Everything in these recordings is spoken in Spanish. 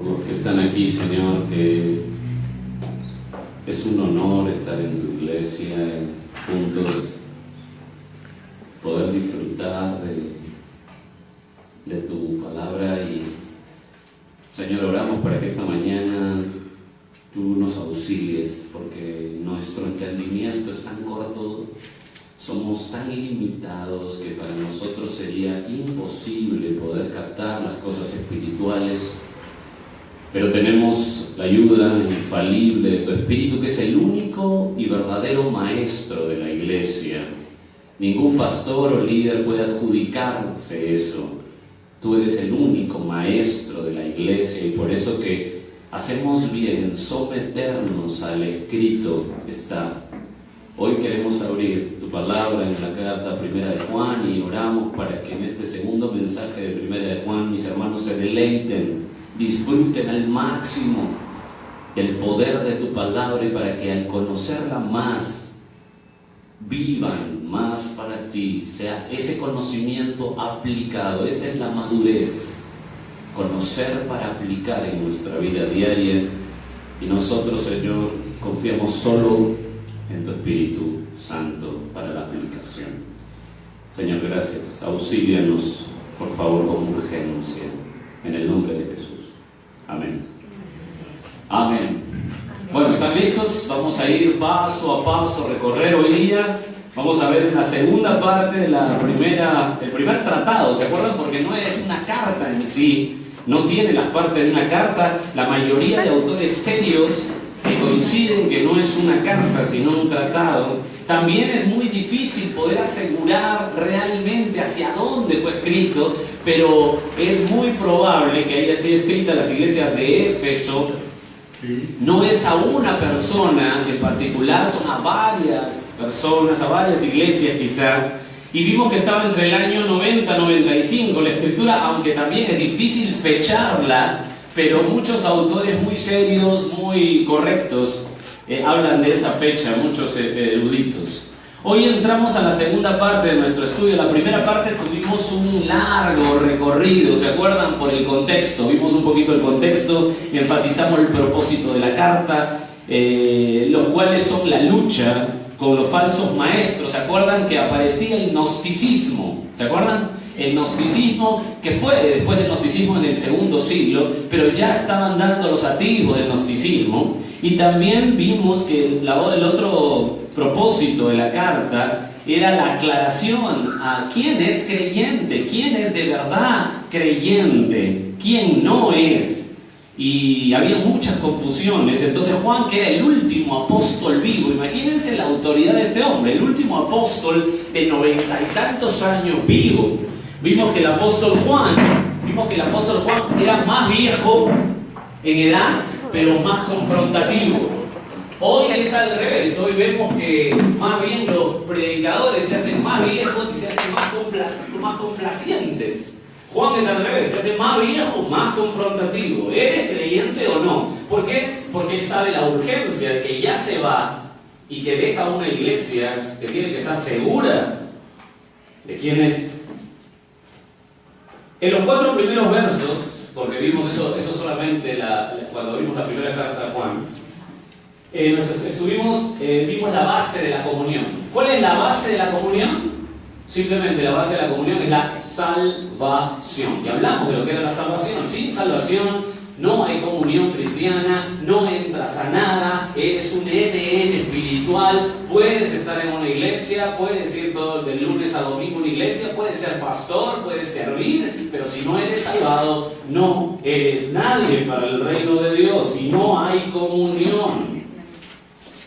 Los que están aquí, Señor, que es un honor estar en tu iglesia, juntos, poder disfrutar de tu palabra. Y, Señor, oramos para que esta mañana tú nos auxilies, porque nuestro entendimiento es tan corto, somos tan limitados que para nosotros sería imposible poder captar las cosas espirituales. Pero tenemos la ayuda infalible de tu Espíritu, que es el único y verdadero maestro de la iglesia. Ningún pastor o líder puede adjudicarse eso. Tú eres el único maestro de la iglesia, y por eso que hacemos bien en someternos al escrito que está. Hoy queremos abrir tu palabra en la carta primera de Juan y oramos para que en este segundo mensaje de primera de Juan mis hermanos se deleiten, disfruten al máximo el poder de tu palabra, y para que al conocerla más, vivan más para ti, sea ese conocimiento aplicado. Esa es la madurez, conocer para aplicar en nuestra vida diaria. Y nosotros, Señor, confiamos solo en tu Espíritu Santo para la aplicación. Señor, gracias. Auxílianos, por favor, con urgencia, en el nombre de Jesús. Amén. Amén. Bueno, ¿están listos? Vamos a ir paso a paso, recorrer hoy día. Vamos a ver la segunda parte de el primer tratado, ¿se acuerdan? Porque no es una carta en sí, no tiene las partes de una carta. La mayoría de autores serios coinciden que no es una carta, sino un tratado. También es muy difícil poder asegurar realmente hacia dónde fue escrito, pero es muy probable que haya sido escrita a las iglesias de Éfeso. No es a una persona en particular, son a varias personas, a varias iglesias quizá. Y vimos que estaba entre el año 90-95 la escritura, aunque también es difícil fecharla, pero muchos autores muy serios, muy correctos, hablan de esa fecha, muchos eruditos. Hoy entramos a la segunda parte de nuestro estudio. La primera parte tuvimos un largo recorrido, ¿se acuerdan? Por el contexto, vimos un poquito el contexto, enfatizamos el propósito de la carta, los cuales son la lucha con los falsos maestros. ¿Se acuerdan que aparecía el gnosticismo? ¿Se acuerdan? El gnosticismo, que fue después el gnosticismo en el segundo siglo, pero ya estaban dando los atisbos del gnosticismo. Y también vimos que el otro propósito de la carta era la aclaración a quién es creyente, quién es de verdad creyente, quién no es. Y había muchas confusiones. Entonces Juan, que era el último apóstol vivo, imagínense la autoridad de este hombre, el último apóstol de 90 y tantos años vivo. Vimos que el apóstol Juan era más viejo en edad, pero más confrontativo. Hoy es al revés. Hoy vemos que más bien los predicadores se hacen más viejos y se hacen más complacientes. Juan es al revés, se hace más viejo, más confrontativo. ¿Eres creyente o no? ¿Por qué? Porque él sabe la urgencia de que ya se va y que deja una iglesia que tiene que estar segura de quién es. En los 4 primeros versos, porque vimos eso solamente cuando vimos la primera carta a Juan, vimos la base de la comunión. ¿Cuál es la base de la comunión? Simplemente la base de la comunión es la salvación. Y hablamos de lo que era la salvación. Sin salvación no hay comunión cristiana, no entras a nada, es un EDN espiritual. Puedes estar en una iglesia, puedes ir todo de lunes a domingo a una iglesia, puedes ser pastor, puedes servir, pero si no eres salvado, no eres nadie para el reino de Dios y no hay comunión.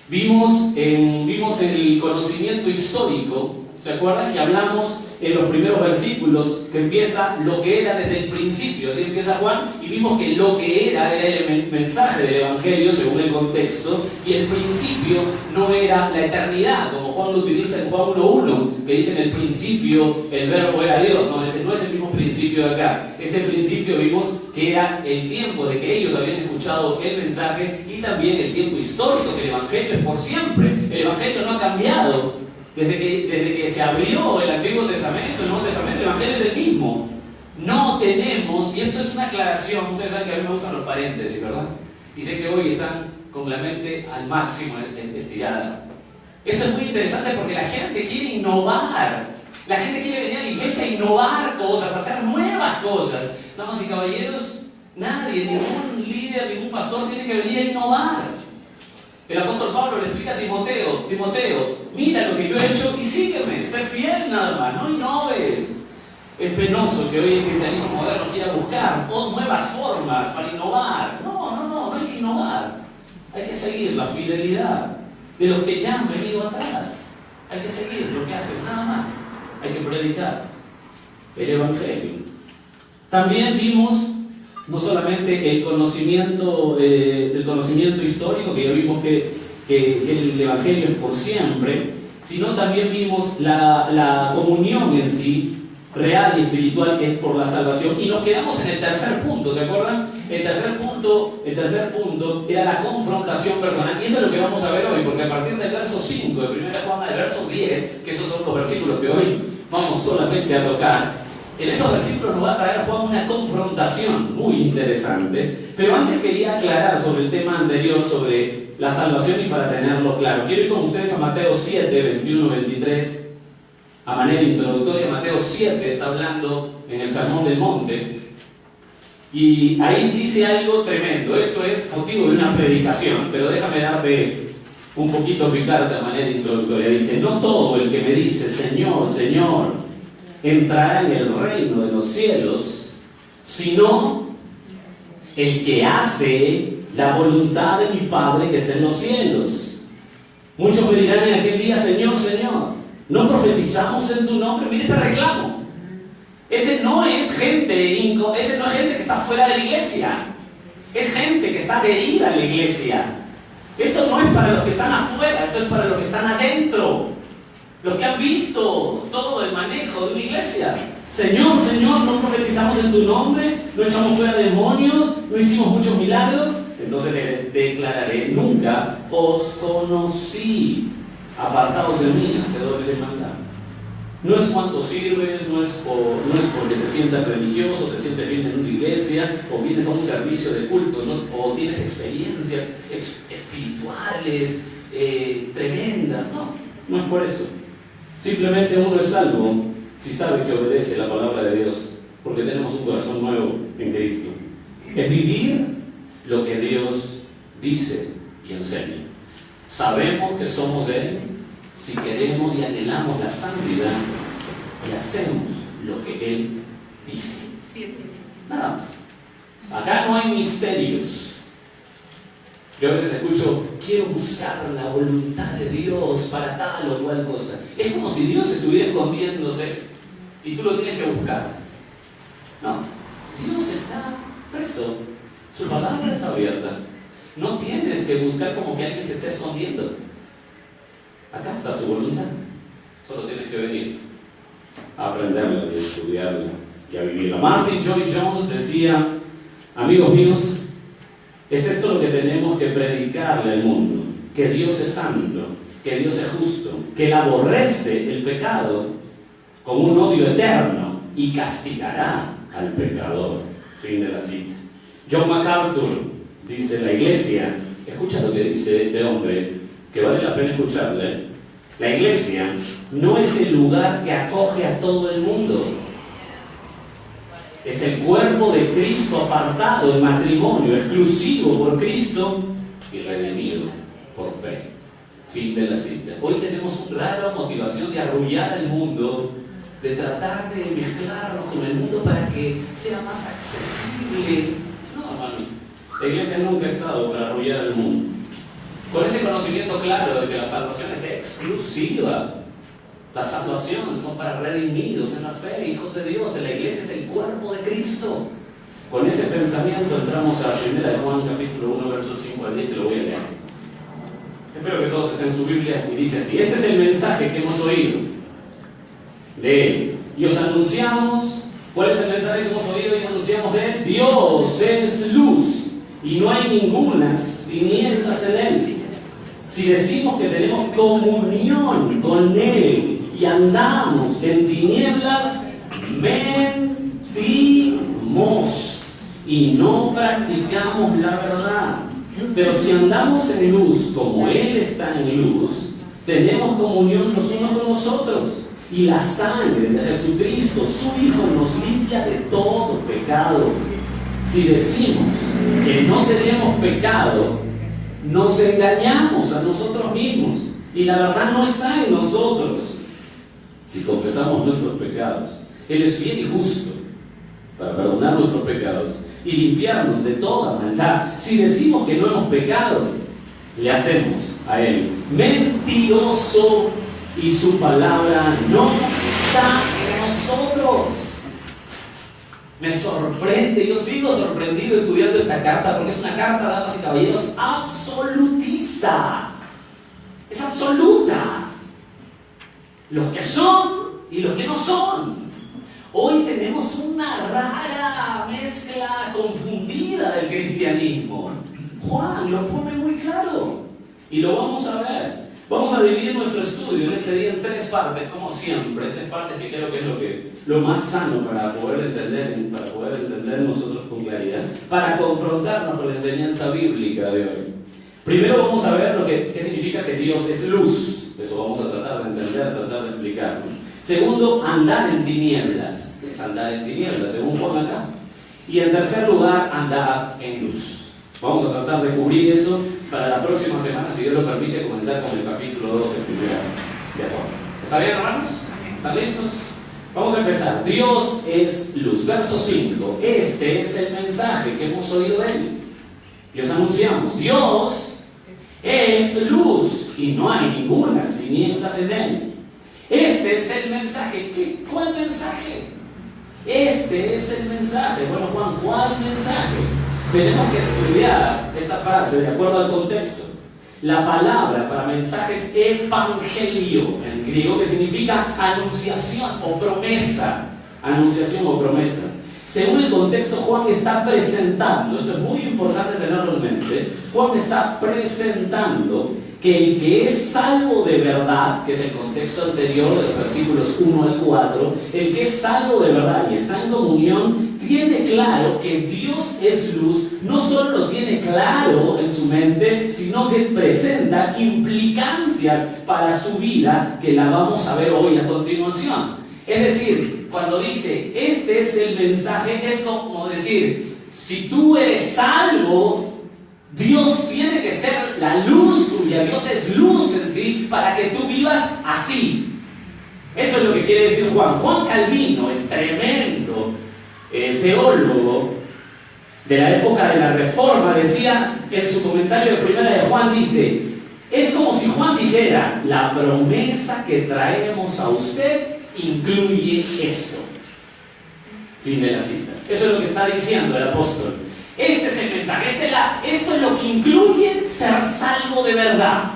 Vimos el conocimiento histórico. ¿Se acuerdan? Que hablamos en los primeros versículos que empieza lo que era desde el principio. Así empieza Juan, y vimos que lo que era el mensaje del Evangelio según el contexto, y el principio no era la eternidad, como Juan lo utiliza en Juan 1:1, que dice en el principio el verbo era Dios. No, ese no es el mismo principio de acá. Ese principio vimos que era el tiempo de que ellos habían escuchado el mensaje, y también el tiempo histórico, que el Evangelio es por siempre. El Evangelio no ha cambiado. Desde que se abrió el Antiguo Testamento, el Nuevo Testamento, el Evangelio es el mismo. No tenemos, y esto es una aclaración, ustedes saben que a mí me gustan los paréntesis, ¿verdad? Y sé que hoy están con la mente al máximo estirada. Esto es muy interesante porque la gente quiere innovar. La gente quiere venir a la iglesia a innovar cosas, a hacer nuevas cosas. Damas y caballeros, nadie, ningún líder, ningún pastor tiene que venir a innovar. El apóstol Pablo le explica a Timoteo, mira lo que yo he hecho y sígueme, sé fiel nada más, no innoves. Es penoso que hoy el cristianismo moderno quiera buscar nuevas formas para innovar. No hay que innovar. Hay que seguir la fidelidad de los que ya han venido atrás. Hay que seguir lo que hacen, nada más. Hay que predicar el Evangelio. También vimos no solamente el conocimiento histórico, que ya vimos que el Evangelio es por siempre, sino también vimos la comunión en sí, real y espiritual, que es por la salvación. Y nos quedamos en el tercer punto, ¿se acuerdan? El tercer punto era la confrontación personal. Y eso es lo que vamos a ver hoy, porque a partir del verso 5 de 1 Juan al verso 10, que esos son los versículos que hoy vamos solamente a tocar, en esos versículos nos va a traer Juan una confrontación muy interesante. Pero antes quería aclarar sobre el tema anterior, sobre la salvación, y para tenerlo claro, quiero ir con ustedes a Mateo 7, 21, 23. A manera introductoria, Mateo 7 está hablando en el Sermón del Monte, y ahí dice algo tremendo. Esto es motivo de una predicación, pero déjame darte un poquito picarte a manera introductoria. Dice: no todo el que me dice Señor, Señor, entrará en el reino de los cielos, sino el que hace la voluntad de mi Padre que está en los cielos. Muchos me dirán en aquel día: Señor, Señor, ¿no profetizamos en tu nombre? Mira ese reclamo. Ese no es gente que está fuera de la iglesia. Es gente que está adherida a la iglesia. Esto no es para los que están afuera, esto es para los que están adentro. Los que han visto todo el manejo de una iglesia. Señor, Señor, ¿no profetizamos en tu nombre? ¿No echamos fuera demonios? ¿No hicimos muchos milagros? Entonces le declararé: nunca os conocí. Apartados de mí, hacedores de maldad. No es cuánto sirves, no es porque te sientas religioso, te sientes bien en una iglesia, o vienes a un servicio de culto, ¿no? O tienes experiencias espirituales tremendas. No es por eso. Simplemente uno es salvo si sabe que obedece la palabra de Dios, porque tenemos un corazón nuevo en Cristo. Es vivir lo que Dios dice y enseña. Sabemos que somos de Él si queremos y anhelamos la santidad y hacemos lo que Él dice. Nada más. Acá no hay misterios. Yo a veces escucho: quiero buscar la voluntad de Dios para tal o cual cosa. Es como si Dios estuviera escondiéndose y tú lo tienes que buscar. No, Dios está presto. Su palabra está abierta. No tienes que buscar como que alguien se esté escondiendo. Acá está su voluntad. Solo tienes que venir a aprenderla y a estudiarla y a vivirla. Martin Lloyd Jones decía: amigos míos, es esto lo que tenemos que predicarle al mundo: que Dios es santo, que Dios es justo, que Él aborrece el pecado con un odio eterno y castigará al pecador. Fin de la cita. John MacArthur dice: la iglesia, escucha lo que dice este hombre, que vale la pena escucharle. La iglesia no es el lugar que acoge a todo el mundo. Es el cuerpo de Cristo apartado en matrimonio, exclusivo por Cristo y redimido por fe. Fin de la cita. Hoy tenemos una rara motivación de arrullar al mundo, de tratar de mezclarnos con el mundo para que sea más accesible. No, hermano. La iglesia nunca ha estado para arrullar al mundo. Con ese conocimiento claro de que la salvación es exclusiva. La salvación son para redimidos en la fe, hijos de Dios. La iglesia es el cuerpo de Cristo. Con ese pensamiento entramos a 1 Juan capítulo 1, versos 5 al 10, te lo voy a leer. Espero que todos estén en su Biblia, y dice así: este es el mensaje que hemos oído de Él. Y os anunciamos, ¿cuál es el mensaje que hemos oído y anunciamos de Él? Dios es luz y no hay ninguna tinieblas en Él. Si decimos que tenemos comunión con Él y andamos en tinieblas, mentimos y no practicamos la verdad. Pero si andamos en luz como Él está en luz, tenemos comunión los unos con los otros. Y la sangre de Jesucristo, su Hijo, nos limpia de todo pecado. Si decimos que no tenemos pecado, nos engañamos a nosotros mismos. Y la verdad no está en nosotros. Si confesamos nuestros pecados, Él es fiel y justo para perdonar nuestros pecados y limpiarnos de toda maldad. Si decimos que no hemos pecado, le hacemos a Él mentiroso y su palabra no está en nosotros. Me sorprende, yo sigo sorprendido estudiando esta carta porque es una carta, damas y caballeros, absolutista. Es absoluta. Los que son y los que no son. Hoy tenemos una rara mezcla confundida del cristianismo. Juan lo pone muy claro y lo vamos a ver. Vamos a dividir nuestro estudio en este día en 3 partes, como siempre, 3 partes que creo que es lo más sano para poder entender nosotros con claridad, para confrontarnos con la enseñanza bíblica de hoy. Primero vamos a ver qué significa que Dios es luz. Eso vamos a tratar de entender, tratar de explicarlo. Segundo, andar en tinieblas. ¿Qué es andar en tinieblas? Según Juan acá. Y en tercer lugar, andar en luz. Vamos a tratar de cubrir eso para la próxima semana, si Dios lo permite, comenzar con el capítulo 2 de Primera de Juan. ¿Está bien, hermanos? ¿Están listos? Vamos a empezar. Dios es luz. Verso 5. Este es el mensaje que hemos oído de Él. Y os anunciamos. Dios es luz y no hay ninguna tinieblas en Él. Este es el mensaje. ¿Cuál mensaje? Este es el mensaje. Bueno, Juan, ¿cuál mensaje? Tenemos que estudiar esta frase de acuerdo al contexto. La palabra para mensaje es evangelio, en griego, que significa anunciación o promesa. Anunciación o promesa. Según el contexto, Juan está presentando, esto es muy importante tenerlo en mente, Juan está presentando que el que es salvo de verdad, que es el contexto anterior de los versículos 1 al 4, el que es salvo de verdad y está en comunión, tiene claro que Dios es luz. No solo lo tiene claro en su mente, sino que presenta implicancias para su vida que la vamos a ver hoy a continuación. Es decir, cuando dice, este es el mensaje, es como decir, si tú eres salvo, Dios tiene que ser la luz tuya, Dios es luz en ti para que tú vivas así. Eso es lo que quiere decir Juan. Juan Calvino, el tremendo teólogo de la época de la Reforma, decía en su comentario de Primera de Juan, dice, es como si Juan dijera, la promesa que traemos a usted incluye esto. Fin de la cita. Eso es lo que está diciendo el apóstol. Este es el mensaje, esto es lo que incluye ser salvo de verdad.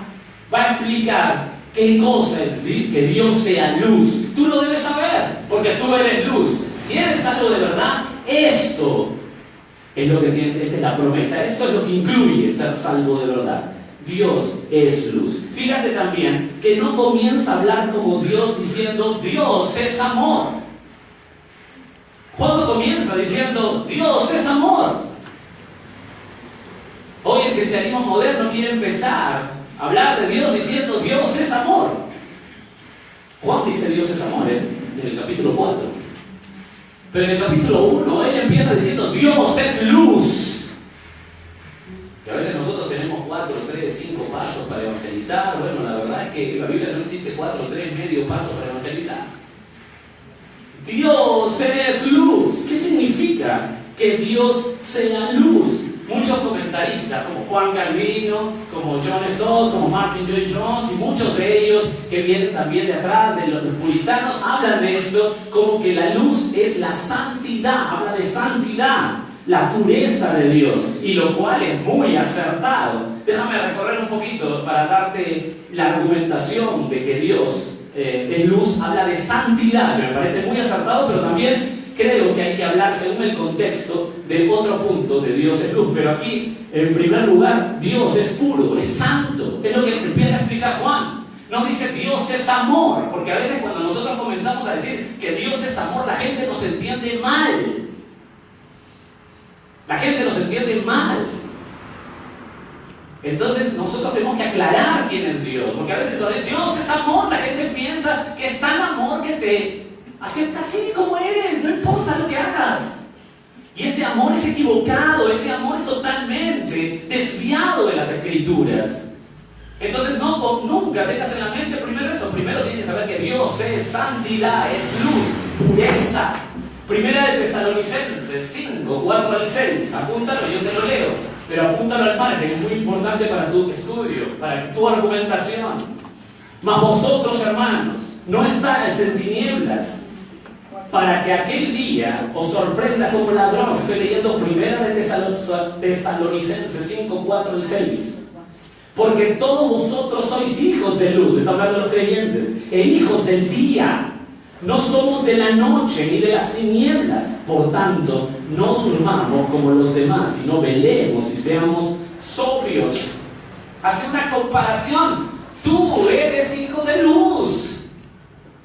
Va a explicar qué cosa es que Dios sea luz. Tú lo debes saber, porque tú eres luz. Si eres salvo de verdad, esto es lo que tiene, esta es la promesa. Esto es lo que incluye ser salvo de verdad. Dios es luz. Fíjate también que no comienza a hablar como Dios diciendo Dios es amor. Cuando comienza diciendo Dios es amor. Hoy el cristianismo moderno quiere empezar a hablar de Dios diciendo Dios es amor. Juan dice Dios es amor en el capítulo 4. Pero en el capítulo 1 él empieza diciendo Dios es luz. Que a veces nosotros tenemos 4, 3, 5 pasos para evangelizar. Bueno, la verdad es que en la Biblia no existe 4, 3, medio pasos para evangelizar. Dios es luz. ¿Qué significa que Dios sea luz? Muchos comentaristas, como Juan Calvino, como John Stott, como Martin Lloyd Jones y muchos de ellos que vienen también de atrás, de los puritanos, hablan de esto como que la luz es la santidad, habla de santidad, la pureza de Dios, y lo cual es muy acertado. Déjame recorrer un poquito para darte la argumentación de que Dios es luz, habla de santidad, que me parece muy acertado, pero también creo que hay que hablar según el contexto de otro punto de Dios es luz. Pero aquí, en primer lugar, Dios es puro, es santo. Es lo que empieza a explicar Juan. No dice Dios es amor, porque a veces cuando nosotros comenzamos a decir que Dios es amor, la gente nos entiende mal. La gente nos entiende mal. Entonces nosotros tenemos que aclarar quién es Dios, porque a veces cuando Dios es amor, la gente piensa que es tan amor que te acepta así como eres, no importa lo que hagas. Y ese amor es equivocado, ese amor es totalmente desviado de las Escrituras. Entonces nunca tengas en la mente primero eso. Primero tienes que saber que Dios es santidad, es luz, pureza. Primera de Tesalonicenses 5, 4 al 6. Apúntalo, yo te lo leo. Pero apúntalo al margen, es muy importante para tu estudio, para tu argumentación. Mas vosotros, hermanos, no estáis en tinieblas, para que aquel día os sorprenda como ladrón. Estoy leyendo Primera de Tesalonicenses 5, 4 al 6. Porque todos vosotros sois hijos de luz, está hablando de los creyentes, e hijos del día. No somos de la noche ni de las tinieblas. Por tanto, no durmamos como los demás, sino velemos y seamos sobrios. Hace una comparación. Tú eres hijo de luz.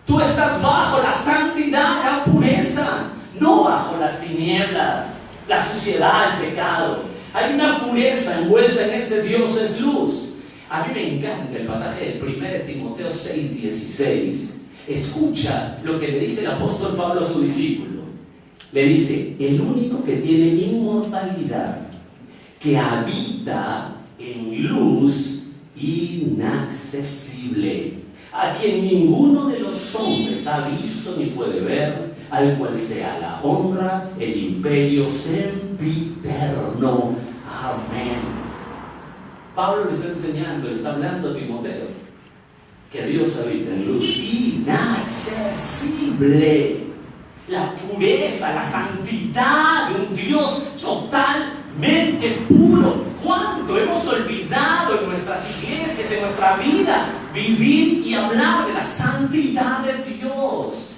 Tú estás bajo la santidad, la pureza, no bajo las tinieblas, la suciedad, el pecado. Hay una pureza envuelta en este Dios es luz. A mí me encanta el pasaje del 1 Timoteo 6:16. Escucha lo que le dice el apóstol Pablo a su discípulo. Le dice, el único que tiene inmortalidad, que habita en luz inaccesible, a quien ninguno de los hombres ha visto ni puede ver, al cual sea la honra, el imperio sempiterno. Amén. Pablo le está enseñando, le está hablando a Timoteo que Dios habita en luz inaccesible. La pureza, la santidad de un Dios totalmente puro. ¿Cuánto hemos olvidado en nuestras iglesias, en nuestra vida, vivir y hablar de la santidad de Dios?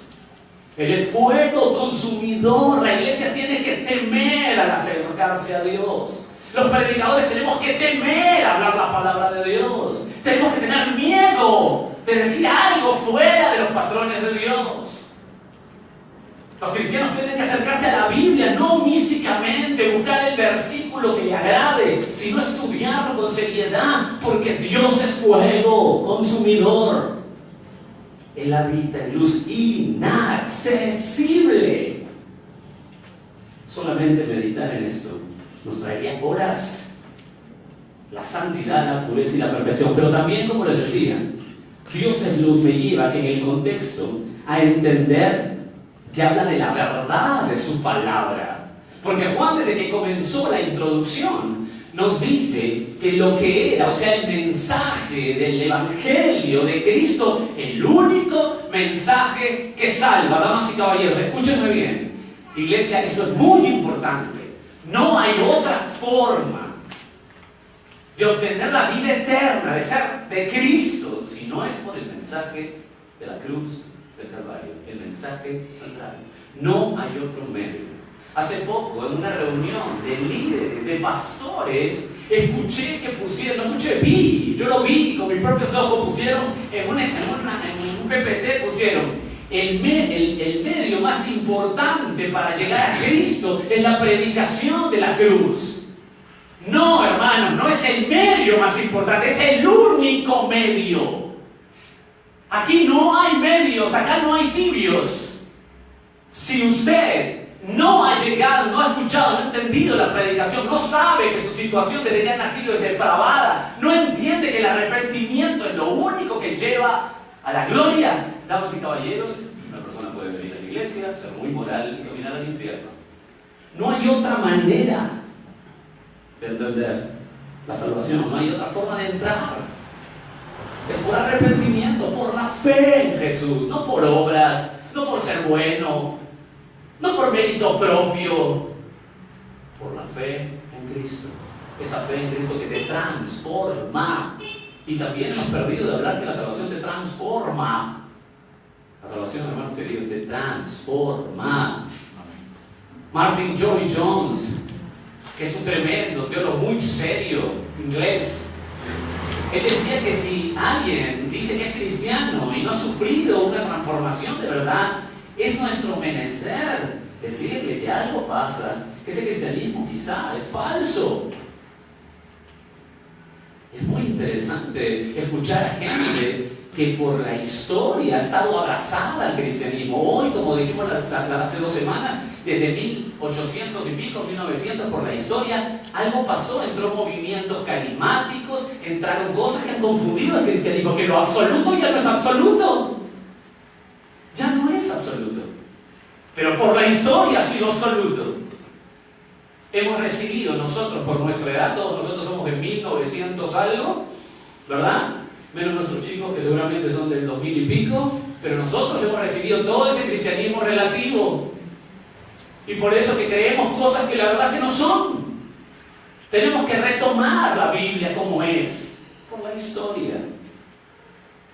El fuego consumidor. La iglesia tiene que temer al acercarse a Dios. Los predicadores tenemos que temer hablar la palabra de Dios. Tenemos que tener miedo de decir algo fuera de los patrones de Dios. Los cristianos tienen que acercarse a la Biblia, no místicamente, buscar el versículo que le agrade, sino estudiarlo con seriedad, porque Dios es fuego consumidor. Él habita en luz inaccesible. Solamente meditar en esto nos traería horas. La santidad, la pureza y la perfección. Pero también, como les decía, Dios es luz me lleva que en el contexto a entender que habla de la verdad de su palabra. Porque Juan, desde que comenzó la introducción, nos dice que lo que era, o sea, el mensaje del Evangelio de Cristo, el único mensaje que salva. Damas y caballeros, escúchenme bien. Iglesia, eso es muy importante. No hay otra forma de obtener la vida eterna, de ser de Cristo, si no es por el mensaje de la cruz del Calvario, el mensaje central. No hay otro medio. Hace poco, en una reunión de líderes, de pastores, escuché que pusieron, yo lo vi con mis propios ojos, pusieron en un PPT, pusieron el medio más importante para llegar a Cristo es la predicación de la cruz. No, hermanos, no es el medio más importante, es el único medio. Aquí no hay medios, acá no hay tibios. Si usted no ha llegado, no ha escuchado, no ha entendido la predicación, no sabe que su situación desde que ha nacido es depravada, no entiende que el arrepentimiento es lo único que lleva a la gloria, damas y caballeros, una persona puede venir a la iglesia, ser muy moral y caminar al infierno. No hay otra manera de entender la salvación, no hay otra forma de entrar. Es por arrepentimiento, por la fe en Jesús, no por obras, no por ser bueno, no por mérito propio, por la fe en Cristo. Esa fe en Cristo que te transforma. Y también hemos perdido de hablar que la salvación te transforma. La salvación, hermanos queridos, te transforma. Martin Lloyd Jones, que es un tremendo teólogo muy serio, inglés, él decía que si alguien dice dice que es cristiano y no ha sufrido una transformación de verdad, es nuestro menester decirle que algo pasa, que ese cristianismo quizá es falso. Es muy interesante escuchar a gente que por la historia ha estado abrazada al cristianismo. Hoy, como dijimos hace 2 semanas, desde 1800 y pico, 1900, por la historia, algo pasó, entró movimientos carismáticos, entraron cosas que han confundido el cristianismo, que lo absoluto ya no es absoluto. Ya no es absoluto. Pero por la historia ha sido absoluto. Hemos recibido nosotros, por nuestra edad, todos nosotros somos de 1900 algo, ¿verdad? Menos nuestros chicos que seguramente son del 2000 y pico, pero nosotros hemos recibido todo ese cristianismo relativo. Y por eso que creemos cosas que la verdad que no son. Tenemos que retomar la Biblia como es, por la historia.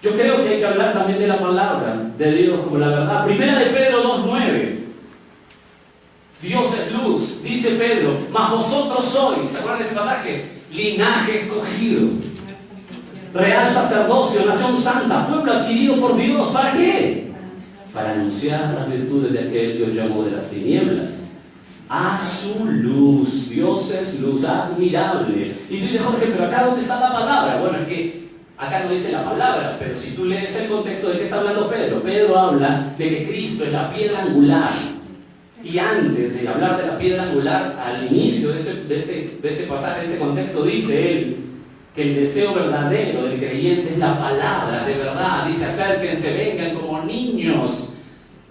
Yo creo que hay que hablar también de la palabra de Dios como la verdad. Primera de Pedro 2:9. Dios es luz, dice Pedro, mas vosotros sois, ¿se acuerdan de ese pasaje? Linaje escogido, real sacerdocio, nación santa, pueblo adquirido por Dios. ¿Para qué? Para anunciar las virtudes de aquel que os llamó de las tinieblas a su luz. Dios es luz admirable. Y tú dices, Jorge, pero acá ¿dónde está la palabra? Bueno, es que acá no dice la palabra, pero si tú lees el contexto de qué está hablando Pedro, Pedro habla de que Cristo es la piedra angular. Y antes de hablar de la piedra angular, al inicio de este pasaje, de este contexto, dice él que el deseo verdadero del creyente es la palabra de verdad. Dice, acérquense, vengan como niños,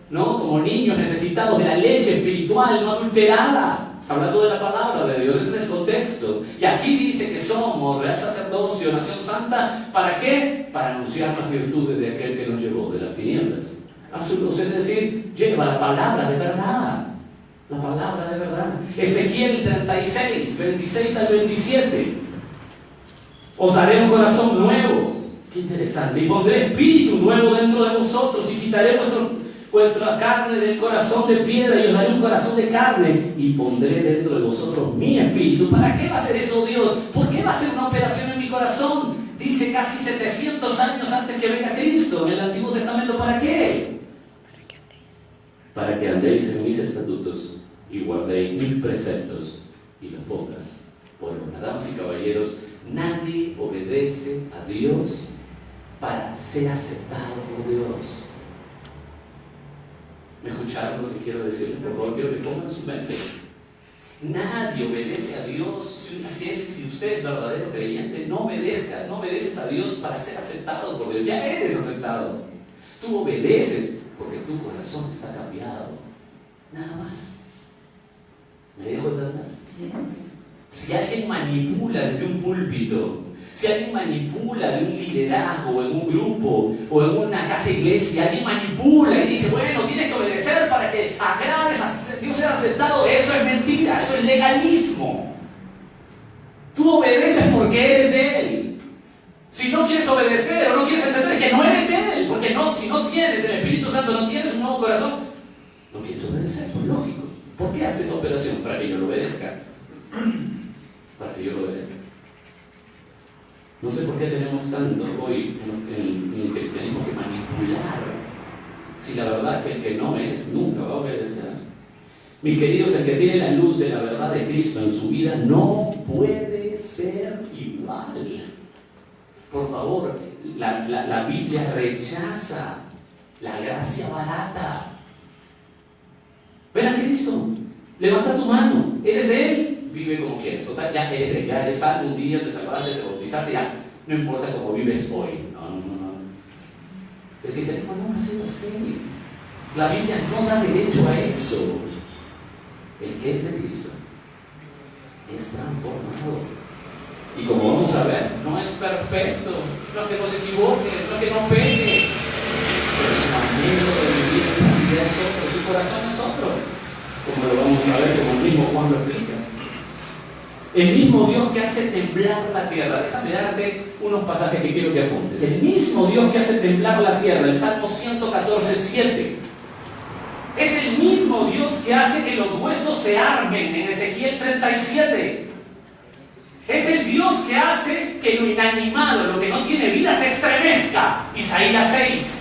¿no? Como niños necesitados de la leche espiritual, no adulterada. Está hablando de la palabra de Dios, ese es el contexto. Y aquí dice que somos real sacerdocio, nación santa. ¿Para qué? Para anunciar las virtudes de aquel que nos llevó de las tinieblas a su luz, es decir, lleva la palabra de verdad. La palabra de verdad. Ezequiel 36, 26 al 27. Os daré un corazón nuevo. Qué interesante. Y pondré espíritu nuevo dentro de vosotros y quitaré vuestra carne del corazón de piedra y os daré un corazón de carne y pondré dentro de vosotros mi espíritu. ¿Para qué va a hacer eso Dios? ¿Por qué va a hacer una operación en mi corazón? Dice casi 700 años antes que venga Cristo en el Antiguo Testamento. ¿Para qué? Para que andéis en mis estatutos y guardéis mis preceptos y los pongas por obra. Damas y caballeros, nadie obedece a Dios para ser aceptado por Dios. ¿Me escucharon lo que quiero decirles? Por favor, quiero que pongan en su mente. Nadie obedece a Dios. Si usted es verdadero creyente, no obedeces a Dios para ser aceptado por Dios. Ya eres aceptado. Tú obedeces porque tu corazón está cambiado. Nada más. ¿Me dejo entender? Si alguien manipula desde un púlpito, si alguien manipula de un liderazgo en un grupo o en una casa iglesia, alguien manipula y dice, bueno, tienes que obedecer para que agrades a Dios ser aceptado, eso es mentira, eso es legalismo. Tú obedeces porque eres de Él. Si no quieres obedecer o no quieres entender que no eres de Él, porque si no tienes el Espíritu Santo, no tienes un nuevo corazón, no quieres obedecer, pues lógico. ¿Por qué haces esa operación? Para que yo lo obedezca. Para que yo lo obedezca. No sé por qué tenemos tanto hoy en el cristianismo que manipular. Si la verdad es que el que no es, nunca va a obedecer. Mis queridos, el que tiene la luz de la verdad de Cristo en su vida no puede ser igual. Por favor, la Biblia rechaza la gracia barata. Ven a Cristo, levanta tu mano, eres de Él, vive como quieres. Total, ya eres de Él, ya eres salvo, un día te salvaste, te bautizaste, ya. No importa cómo vives hoy. No. El cristianismo no ha sido así. La Biblia no da derecho a eso. El que es de Cristo es transformado. Y como vamos a ver, no es perfecto, no que no se equivoque, no que no pegue, pero su manera de vivir en santidad es otro, su corazón es otro, como lo vamos a ver, como el mismo Juan lo explica. El mismo Dios que hace temblar la tierra. Déjame darte unos pasajes que quiero que apuntes. El mismo Dios que hace temblar la tierra, el Salmo 114:7. Es el mismo Dios que hace que los huesos se armen en Ezequiel 37. Es el Dios que hace que lo inanimado, lo que no tiene vida, se estremezca. Isaías 6.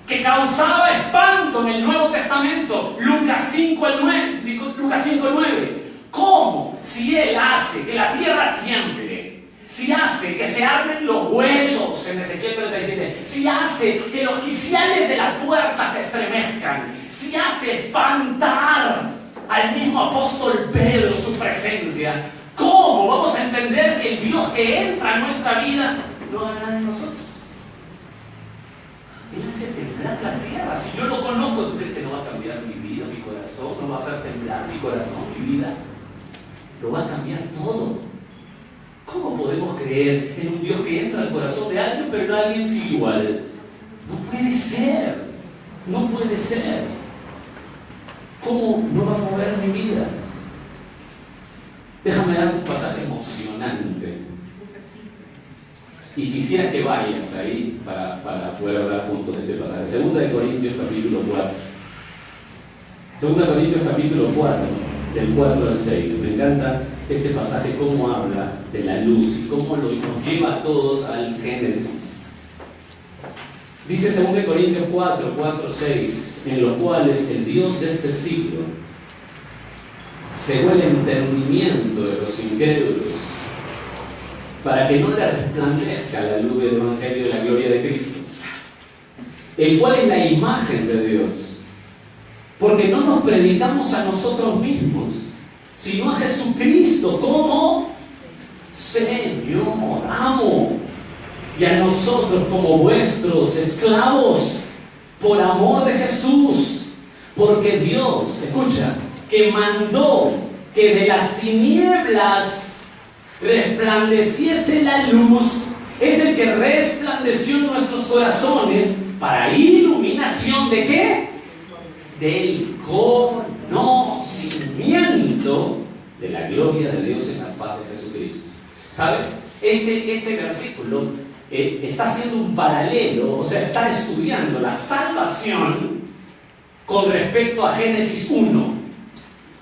Que causaba espanto en el Nuevo Testamento. Lucas 5:9. ¿Cómo? Si Él hace que la tierra tiemble, si hace que se armen los huesos en Ezequiel 37, si hace que los quiciales de la puerta se estremezcan, si hace espantar al mismo apóstol Pedro en su presencia, ¿cómo vamos a entender que el Dios que entra en nuestra vida no hará en nosotros? Él hace temblar la tierra. Si yo lo conozco, ¿tú crees que no va a cambiar mi vida, mi corazón? ¿No va a hacer temblar mi corazón, mi vida? Lo va a cambiar todo. ¿Cómo podemos creer en un Dios que entra al corazón de alguien, pero no alguien sin igual? No puede ser. No puede ser. ¿Cómo no va a mover mi vida? Déjame darte un pasaje emocionante. Y quisiera que vayas ahí para poder hablar juntos de ese pasaje. 2 de Corintios capítulo 4. 2 de Corintios capítulo 4, del 4 al 6. Me encanta este pasaje, cómo habla de la luz y cómo nos lleva a todos al Génesis. Dice 2 de Corintios 4, 6, en los cuales el Dios de este siglo cegó el entendimiento de los incrédulos, para que no le resplandezca la luz del Evangelio de la gloria de Cristo, el cual es la imagen de Dios. Porque no nos predicamos a nosotros mismos, sino a Jesucristo como Señor, amo, y a nosotros como vuestros esclavos, por amor de Jesús. Porque Dios, escucha, que mandó que de las tinieblas resplandeciese la luz, es el que resplandeció en nuestros corazones para iluminación ¿de qué? Del conocimiento de la gloria de Dios en la faz de Jesucristo. ¿Sabes? Este versículo está haciendo un paralelo, o sea, está estudiando la salvación con respecto a Génesis 1.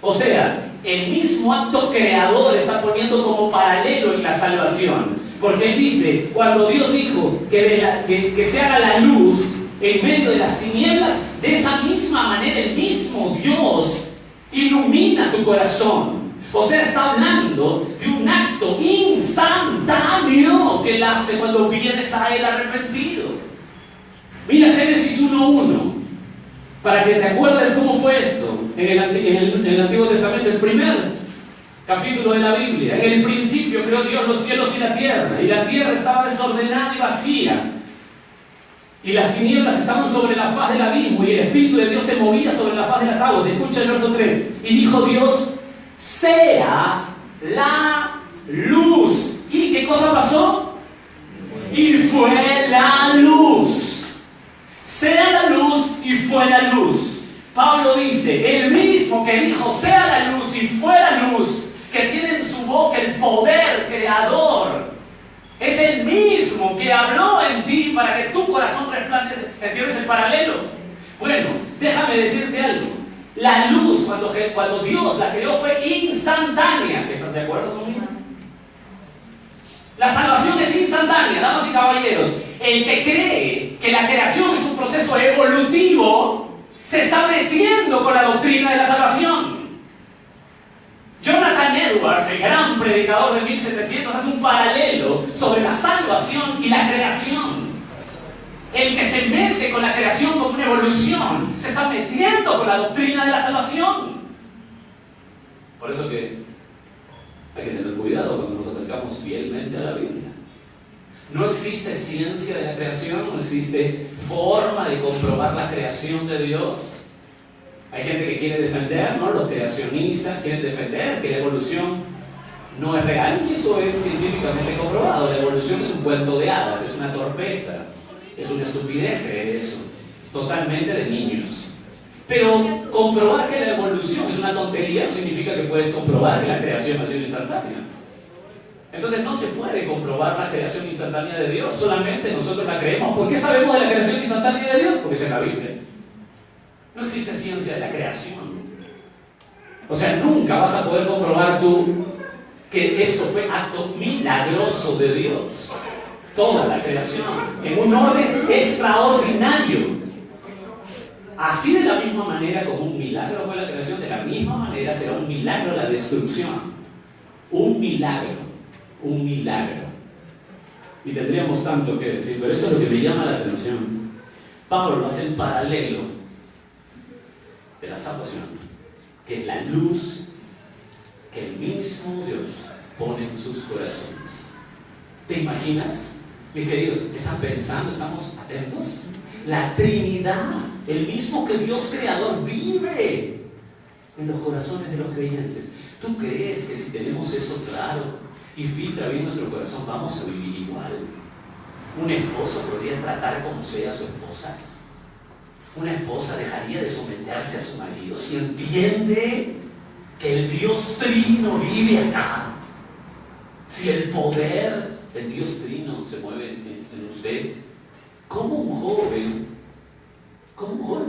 O sea, el mismo acto creador está poniendo como paralelo en la salvación. Porque él dice, cuando Dios dijo que se haga la luz en medio de las tinieblas, de esa misma manera el mismo Dios ilumina tu corazón. O sea, está hablando de un acto instantáneo que él hace cuando vienes a él arrepentido. Mira Génesis 1:1. Para que te acuerdes cómo fue esto en el Antiguo Testamento, el primer capítulo de la Biblia. En el principio creó Dios los cielos y la tierra estaba desordenada y vacía, y las tinieblas estaban sobre la faz del abismo, y el Espíritu de Dios se movía sobre la faz de las aguas. Escucha el verso 3. Y dijo Dios, sea la luz. ¿Y qué cosa pasó? Y fue la luz. Sea la luz y fue la luz. Pablo dice, el mismo que dijo sea la luz y fue la luz, que tiene en su boca el poder creador, es el mismo que habló en ti para que tu corazón resplandezca. ¿Entiendes el paralelo? Bueno, déjame decirte algo. La luz, cuando Dios la creó, fue instantánea. ¿Estás de acuerdo conmigo? La salvación es instantánea, damas y caballeros. El que cree que la creación es un proceso evolutivo se está metiendo con la doctrina de la salvación. Jonathan Edwards, el gran predicador de 1700, hace un paralelo sobre la salvación y la creación. El que se mete con la creación como una evolución se está metiendo con la doctrina de la salvación. Por eso que hay que tener cuidado cuando nos acercamos fielmente a la Biblia. No existe ciencia de la creación, no existe forma de comprobar la creación de Dios. Hay gente que quiere defender, ¿no? Los creacionistas quieren defender que la evolución no es real, y eso es científicamente comprobado. La evolución es un cuento de hadas, es una torpeza, es una estupidez creer eso, totalmente de niños. Pero comprobar que la evolución es una tontería no significa que puedes comprobar que la creación ha sido instantánea. Entonces no se puede comprobar la creación instantánea de Dios, solamente nosotros la creemos. ¿Por qué sabemos de la creación instantánea de Dios? Porque es en la Biblia. No existe ciencia de la creación. O sea, nunca vas a poder comprobar tú que esto fue acto milagroso de Dios. Toda la creación, en un orden extraordinario. Así de la misma manera como un milagro fue la creación, de la misma manera será un milagro la destrucción. Un milagro. Un milagro. Y tendríamos tanto que decir, pero eso es lo que me llama la atención. Pablo hace el paralelo de la salvación, que es la luz que el mismo Dios pone en sus corazones. ¿Te imaginas? Mis queridos, ¿están pensando? ¿Estamos atentos? La Trinidad, el mismo que Dios creador, vive en los corazones de los creyentes. ¿Tú crees que si tenemos eso claro y filtra bien nuestro corazón, vamos a vivir igual? Un esposo podría tratar como sea a su esposa. Una esposa dejaría de someterse a su marido si entiende que el Dios Trino vive acá. Si el poder del Dios Trino se mueve en usted, ¿cómo un joven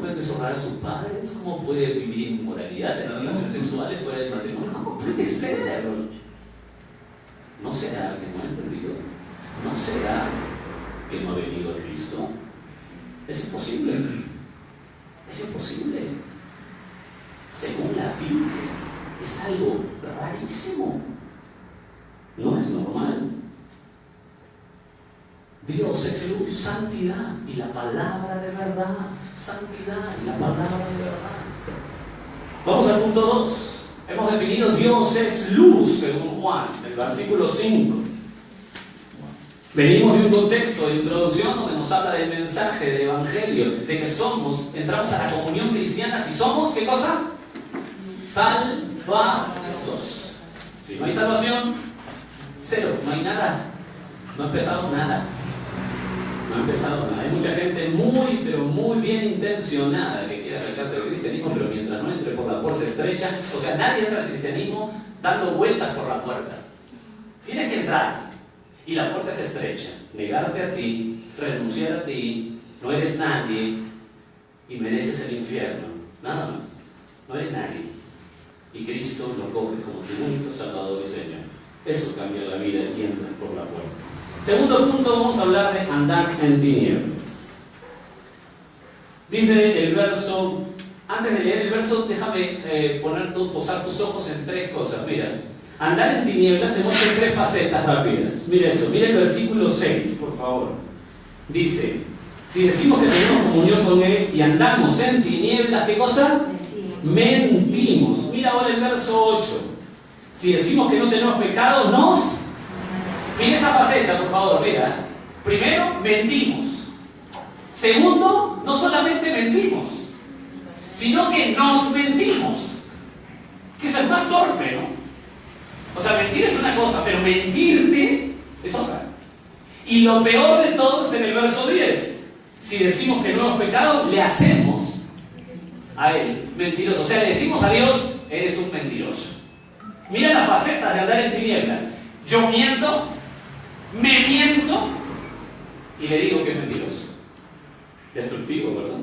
puede deshonrar a sus padres? ¿Cómo puede vivir en inmoralidad, tener relaciones sexuales fuera del matrimonio? ¿Cómo puede ser? ¿No será que no ha entendido? ¿No será que no ha venido a Cristo? Es imposible. Es imposible. Según la Biblia, es algo rarísimo. No es normal. Dios es luz, santidad y la palabra de verdad. Santidad y la palabra de verdad. Vamos al punto 2. Hemos definido Dios es luz, según Juan, el versículo 5. Venimos de un contexto de introducción donde nos habla del mensaje, del evangelio, de que entramos a la comunión cristiana si somos, ¿qué cosa? Salvados. Si no hay salvación, cero, no hay nada. No ha empezado nada. No ha empezado nada. Hay mucha gente pero muy bien intencionada que quiere acercarse al cristianismo, pero mientras no entre por la puerta estrecha, o sea, nadie entra al cristianismo dando vueltas por la puerta. Tienes que entrar y la puerta es estrecha. Negarte a ti, renunciar a ti, no eres nadie y mereces el infierno. Nada más. No eres nadie. Y Cristo lo coge como tu único Salvador y Señor. Eso cambia la vida y entras por la puerta. Segundo punto, vamos a hablar de andar en tinieblas. Dice el verso, antes de leer el verso, déjame posar tus ojos en tres cosas. Mira, andar en tinieblas tenemos tres facetas rápidas. Mira eso, mira el versículo 6, por favor. Dice, si decimos que tenemos comunión con Él y andamos en tinieblas, ¿qué cosa? Mentimos. Mira ahora el verso 8. Si decimos que no tenemos pecado, mira esa faceta, por favor, mira. Primero, mentimos. Segundo, no solamente mentimos, sino que nos mentimos. Que eso es más torpe, ¿no? O sea, mentir es una cosa, pero mentirte es otra. Y lo peor de todo está en el verso 10. Si decimos que no hemos pecado, le hacemos a Él mentiroso. O sea, le decimos a Dios, eres un mentiroso. Mira las facetas de andar en tinieblas. Yo miento, me miento y le digo que es mentiroso. Destructivo, ¿verdad?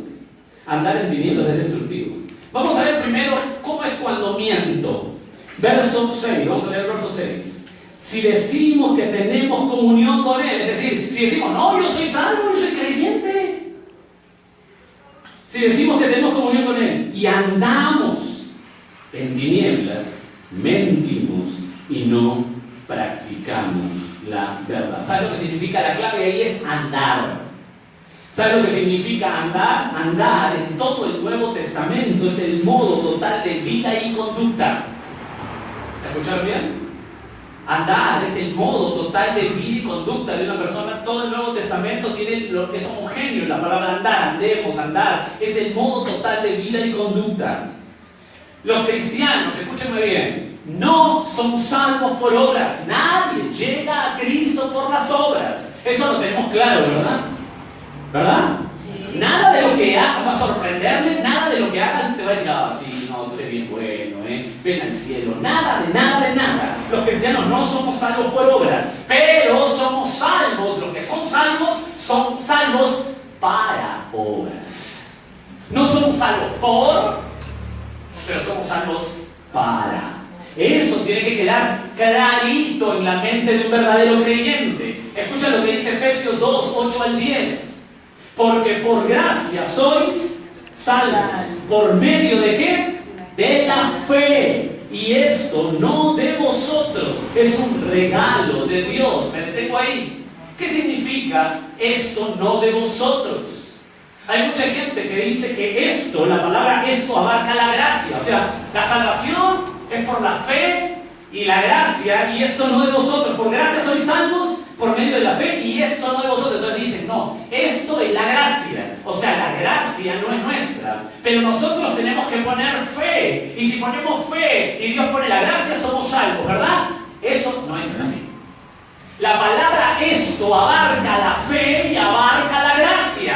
Andar en tinieblas es destructivo. Vamos a ver primero cómo es cuando miento. Verso 6, vamos a leer el verso 6. Si decimos que tenemos comunión con Él, es decir, si decimos, no, yo soy salvo, yo soy creyente. Si decimos que tenemos comunión con Él y andamos en tinieblas, mentimos y no practicamos la verdad. ¿Sabes lo que significa? La clave ahí es andar. ¿Sabes lo que significa andar? Andar en todo el Nuevo Testamento es el modo total de vida y conducta. ¿Escucharon bien? Andar es el modo total de vida y conducta de una persona. Todo el Nuevo Testamento tiene lo que es homogéneo. La palabra andar, andemos, andar, es el modo total de vida y conducta. Los cristianos, escúchenme bien, no son salvos por obras. Nadie llega a Cristo por las obras. Eso lo tenemos claro, ¿verdad? ¿Verdad? Sí. Nada de lo que hagas va a sorprenderle, nada de lo que hagas te va a decir, sí, no, tú eres bien bueno, ven al cielo. Nada de nada. Los cristianos no somos salvos por obras, pero somos salvos. Los que son salvos para obras. No somos salvos por, pero somos salvos para. Eso tiene que quedar clarito en la mente de un verdadero creyente. Escucha lo que dice Efesios 2, 8 al 10. Porque por gracia sois salvos. ¿Por medio de qué? De la fe. Y esto no de vosotros, es un regalo de Dios. Me detengo ahí. ¿Qué significa esto no de vosotros? Hay mucha gente que dice que esto, la palabra esto, abarca la gracia. O sea, la salvación es por la fe y la gracia, y esto no de vosotros. Por gracia sois salvos por medio de la fe, y esto no de vosotros. Entonces dicen, no, esto es la gracia. O sea, la gracia no es nuestra, pero nosotros tenemos que poner fe. Y si ponemos fe y Dios pone la gracia, somos salvos, ¿verdad? Eso no es así. La palabra esto abarca la fe y abarca la gracia.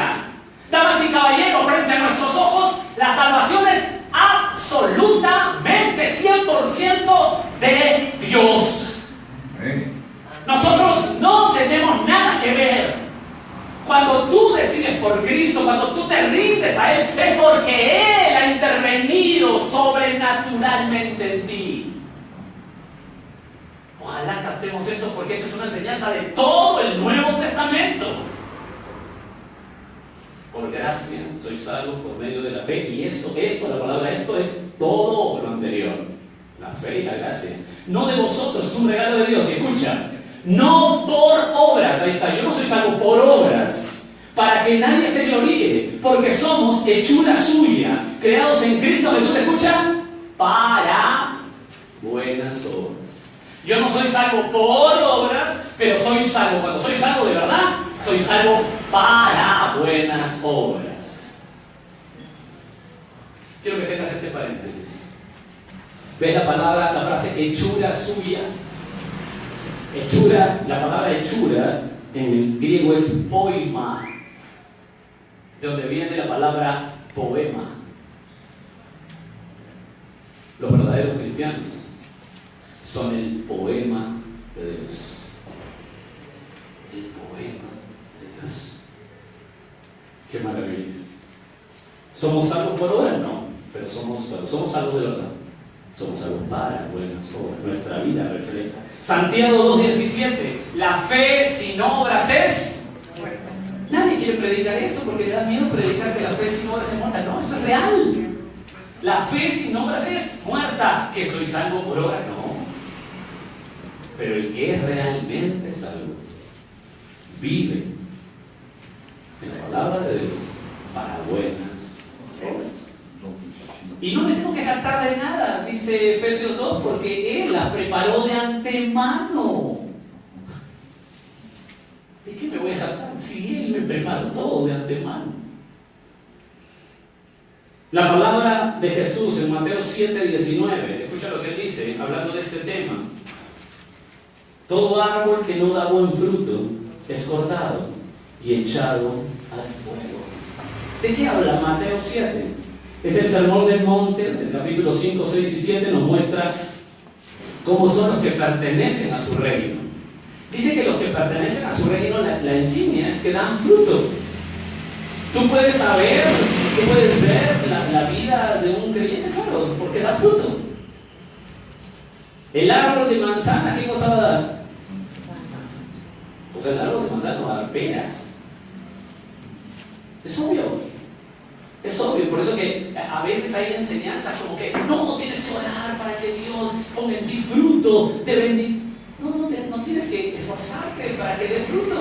Damas y caballeros, frente a nuestros ojos, la salvación es absolutamente 100% de Dios. Nosotros no tenemos nada que ver. Cuando tú decides por Cristo, cuando tú te rindes a Él, es porque Él ha intervenido sobrenaturalmente en ti. Ojalá captemos esto, porque esto es una enseñanza de todo el Nuevo Testamento. Por gracia sois salvos por medio de la fe. Y esto, la palabra esto es todo lo anterior. La fe y la gracia. No de vosotros, es un regalo de Dios. Y escucha, no por obras. Ahí está, yo no soy salvo por obras, para que nadie se gloríe, porque somos hechura suya, creados en Cristo Jesús. Escucha, para buenas obras. Yo no soy salvo por obras, pero soy salvo. Cuando soy salvo de verdad, soy salvo para buenas obras. Quiero que tengas este paréntesis. ¿Ves la palabra, la frase hechura suya? Hechura, la palabra hechura en griego es poima, de donde viene la palabra poema. Los verdaderos cristianos son el poema de Dios. El poema de Dios. Qué maravilla. ¿Somos salvos por obra? No, pero somos salvos de verdad. Somos salvos para buenas obras. Nuestra vida refleja. Santiago 2:17. La fe sin obras es muerta. Nadie quiere predicar eso porque le da miedo predicar que la fe sin obras es muerta. No, esto es real. La fe sin obras es muerta. ¿Que soy salvo por obra? No. Pero el que es realmente salvo vive en la palabra de Dios para buenas obras. Y no me tengo que jactar de nada, dice Efesios 2, porque Él la preparó de antemano. ¿De qué me voy a jactar si Él me preparó todo de antemano? La palabra de Jesús en Mateo 7:19, escucha lo que Él dice, hablando de este tema. Todo árbol que no da buen fruto es cortado y echado al fuego. ¿De qué habla Mateo 7? Es el sermón del monte, el capítulo 5, 6 y 7 nos muestra cómo son los que pertenecen a su reino. Dice que los que pertenecen a su reino, la insignia es que dan fruto. Tú puedes saber, tú puedes ver la vida de un creyente, claro, porque da fruto. El árbol de manzana, ¿qué cosa va a dar? Pues el árbol de manzana va a dar peras. Es obvio. Es obvio, por eso que a veces hay enseñanzas como que no tienes que orar para que Dios ponga en ti fruto de bendición. No tienes que esforzarte para que dé fruto.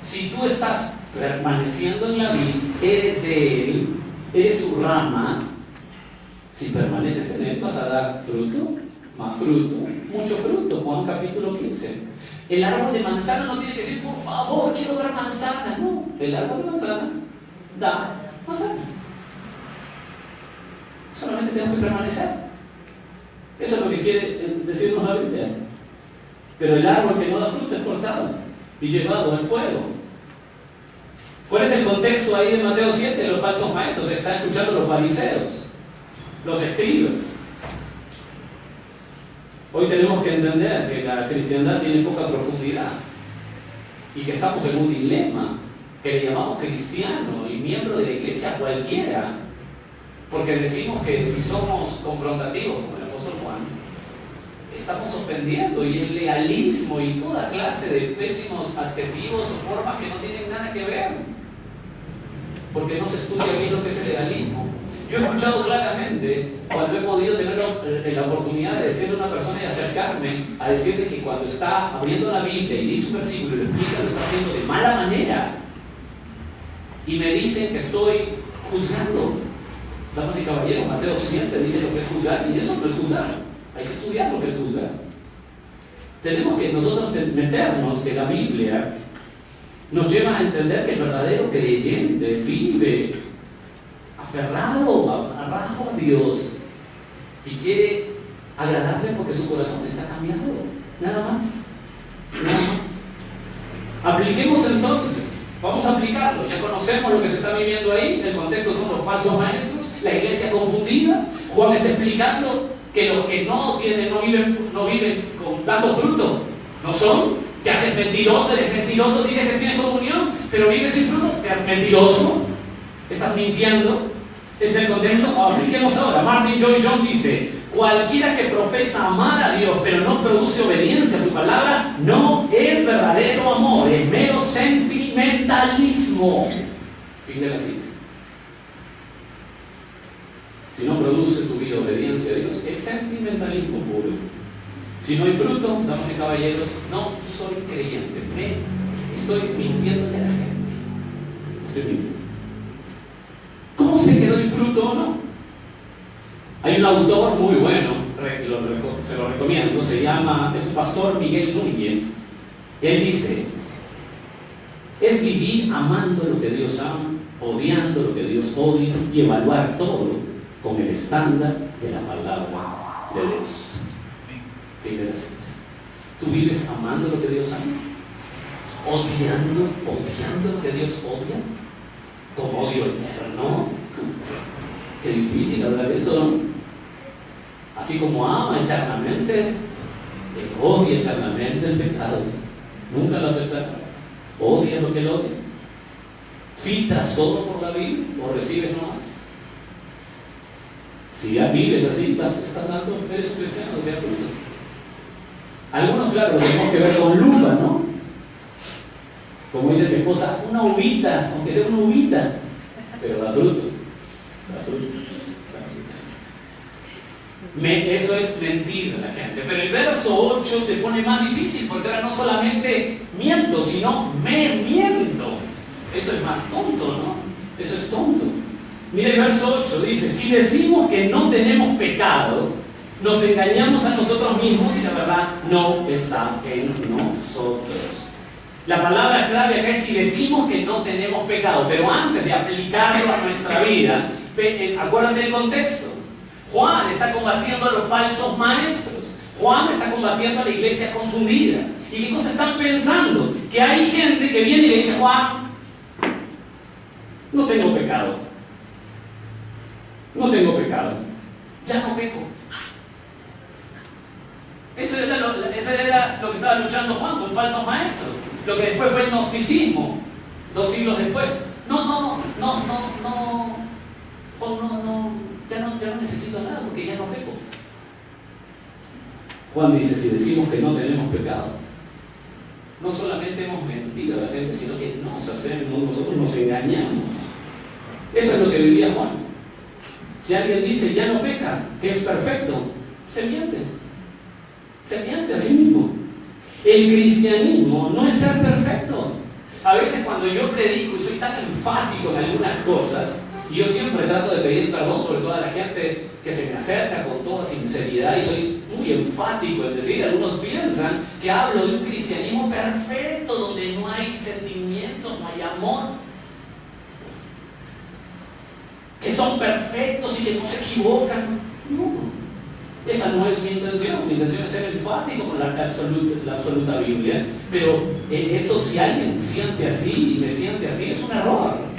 Si tú estás permaneciendo en la vid, eres de Él, eres su rama. Si permaneces en Él, vas a dar fruto, más fruto, mucho fruto. Juan capítulo 15. El árbol de manzana no tiene que decir, por favor, quiero dar manzana. No, el árbol de manzana da manzanas. Solamente tenemos que permanecer. Eso es lo que quiere decirnos la Biblia. Pero el árbol que no da fruto es cortado y llevado al fuego. ¿Cuál es el contexto ahí de Mateo 7 de los falsos maestros? Están escuchando los fariseos, los escribas. Hoy tenemos que entender que la cristiandad tiene poca profundidad y que estamos en un dilema que le llamamos cristiano y miembro de la iglesia cualquiera, porque decimos que si somos confrontativos como el apóstol Juan, estamos ofendiendo, y el legalismo y toda clase de pésimos adjetivos o formas que no tienen nada que ver, porque no se estudia bien lo que es el legalismo. Yo he escuchado claramente, cuando he podido tener la oportunidad de decirle a una persona y acercarme a decirle que cuando está abriendo la Biblia y dice un versículo y lo explica, lo está haciendo de mala manera, y me dicen que estoy juzgando. Damas y caballeros, Mateo 7 dice lo que es juzgar, y eso no es juzgar. Hay que estudiar lo que es juzgar. Tenemos que nosotros meternos que la Biblia nos lleva a entender que el verdadero creyente vive aferrado, agarrado a Dios, y quiere agradarle porque su corazón está cambiado. Nada más. Nada más. Apliquemos entonces. Vamos a aplicarlo. Ya conocemos lo que se está viviendo ahí. El contexto son los falsos maestros, la iglesia confundida. Juan está explicando que los que no viven dando fruto, no son. Te haces mentiroso, eres mentiroso, dices que tienes comunión, pero vives sin fruto, te haces mentiroso, estás mintiendo. Es el contexto. Apliquemos ahora. Martin Lloyd-Jones dice: cualquiera que profesa amar a Dios pero no produce obediencia a su palabra no es verdadero amor, es mero sentimentalismo. Fin de la cita. Si no produce tu vida obediencia a Dios, es sentimentalismo puro. Si no hay fruto, damas y caballeros, no soy creyente. Estoy mintiéndole a la gente. Estoy mintiendo. ¿Cómo sé que doy fruto o no? Hay un autor muy bueno, se lo recomiendo, es un pastor Miguel Núñez. Él dice: es vivir amando lo que Dios ama, odiando lo que Dios odia, y evaluar todo con el estándar de la palabra de Dios. Fin de la cita. ¿Tú vives amando lo que Dios ama? ¿Odiando lo que Dios odia? ¿Con odio eterno? Qué difícil hablar de eso, ¿no? Así como ama eternamente, odia eternamente el pecado. Nunca lo aceptará. Odia lo que él odia. ¿Filtras todo por la Biblia o recibes nomás? Si ya vives así, estás dando, eres un cristiano de fruto. Algunos, claro, lo tenemos que ver con lupa, ¿no? Como dice mi esposa, una uvita, aunque sea una uvita, pero da fruto. Da fruto. Eso es mentir a la gente. Pero el verso 8 se pone más difícil, porque ahora no solamente miento, sino me miento. Eso es más tonto, ¿no? Eso es tonto. Mira el verso 8, dice: si decimos que no tenemos pecado, nos engañamos a nosotros mismos y la verdad no está en nosotros. La palabra clave acá es si decimos que no tenemos pecado, pero antes de aplicarlo a nuestra vida, acuérdate del contexto. Juan está combatiendo a los falsos maestros. Juan está combatiendo a la iglesia confundida. ¿Y qué cosas están pensando? Que hay gente que viene y le dice: Juan, no tengo pecado. No tengo pecado. Ya no peco. Eso era lo que estaba luchando Juan con falsos maestros. Lo que después fue el gnosticismo, 2 siglos después. Ya no necesito nada porque ya no peco. Juan dice: si decimos que no tenemos pecado, no solamente hemos mentido a la gente, sino que nosotros nos engañamos. Eso es lo que vivía Juan. Si alguien dice ya no peca, que es perfecto, se miente. Se miente a sí mismo. El cristianismo no es ser perfecto. A veces cuando yo predico y soy tan enfático en algunas cosas, y yo siempre trato de pedir perdón, sobre todo a la gente que se me acerca con toda sinceridad, y soy muy enfático en decir, algunos piensan que hablo de un cristianismo perfecto, donde no hay sentimientos, no hay amor, que son perfectos y que no se equivocan. No. Esa no es mi intención. Mi intención es ser enfático con la absoluta Biblia. Pero eso, si alguien siente así y me siente así, es un error.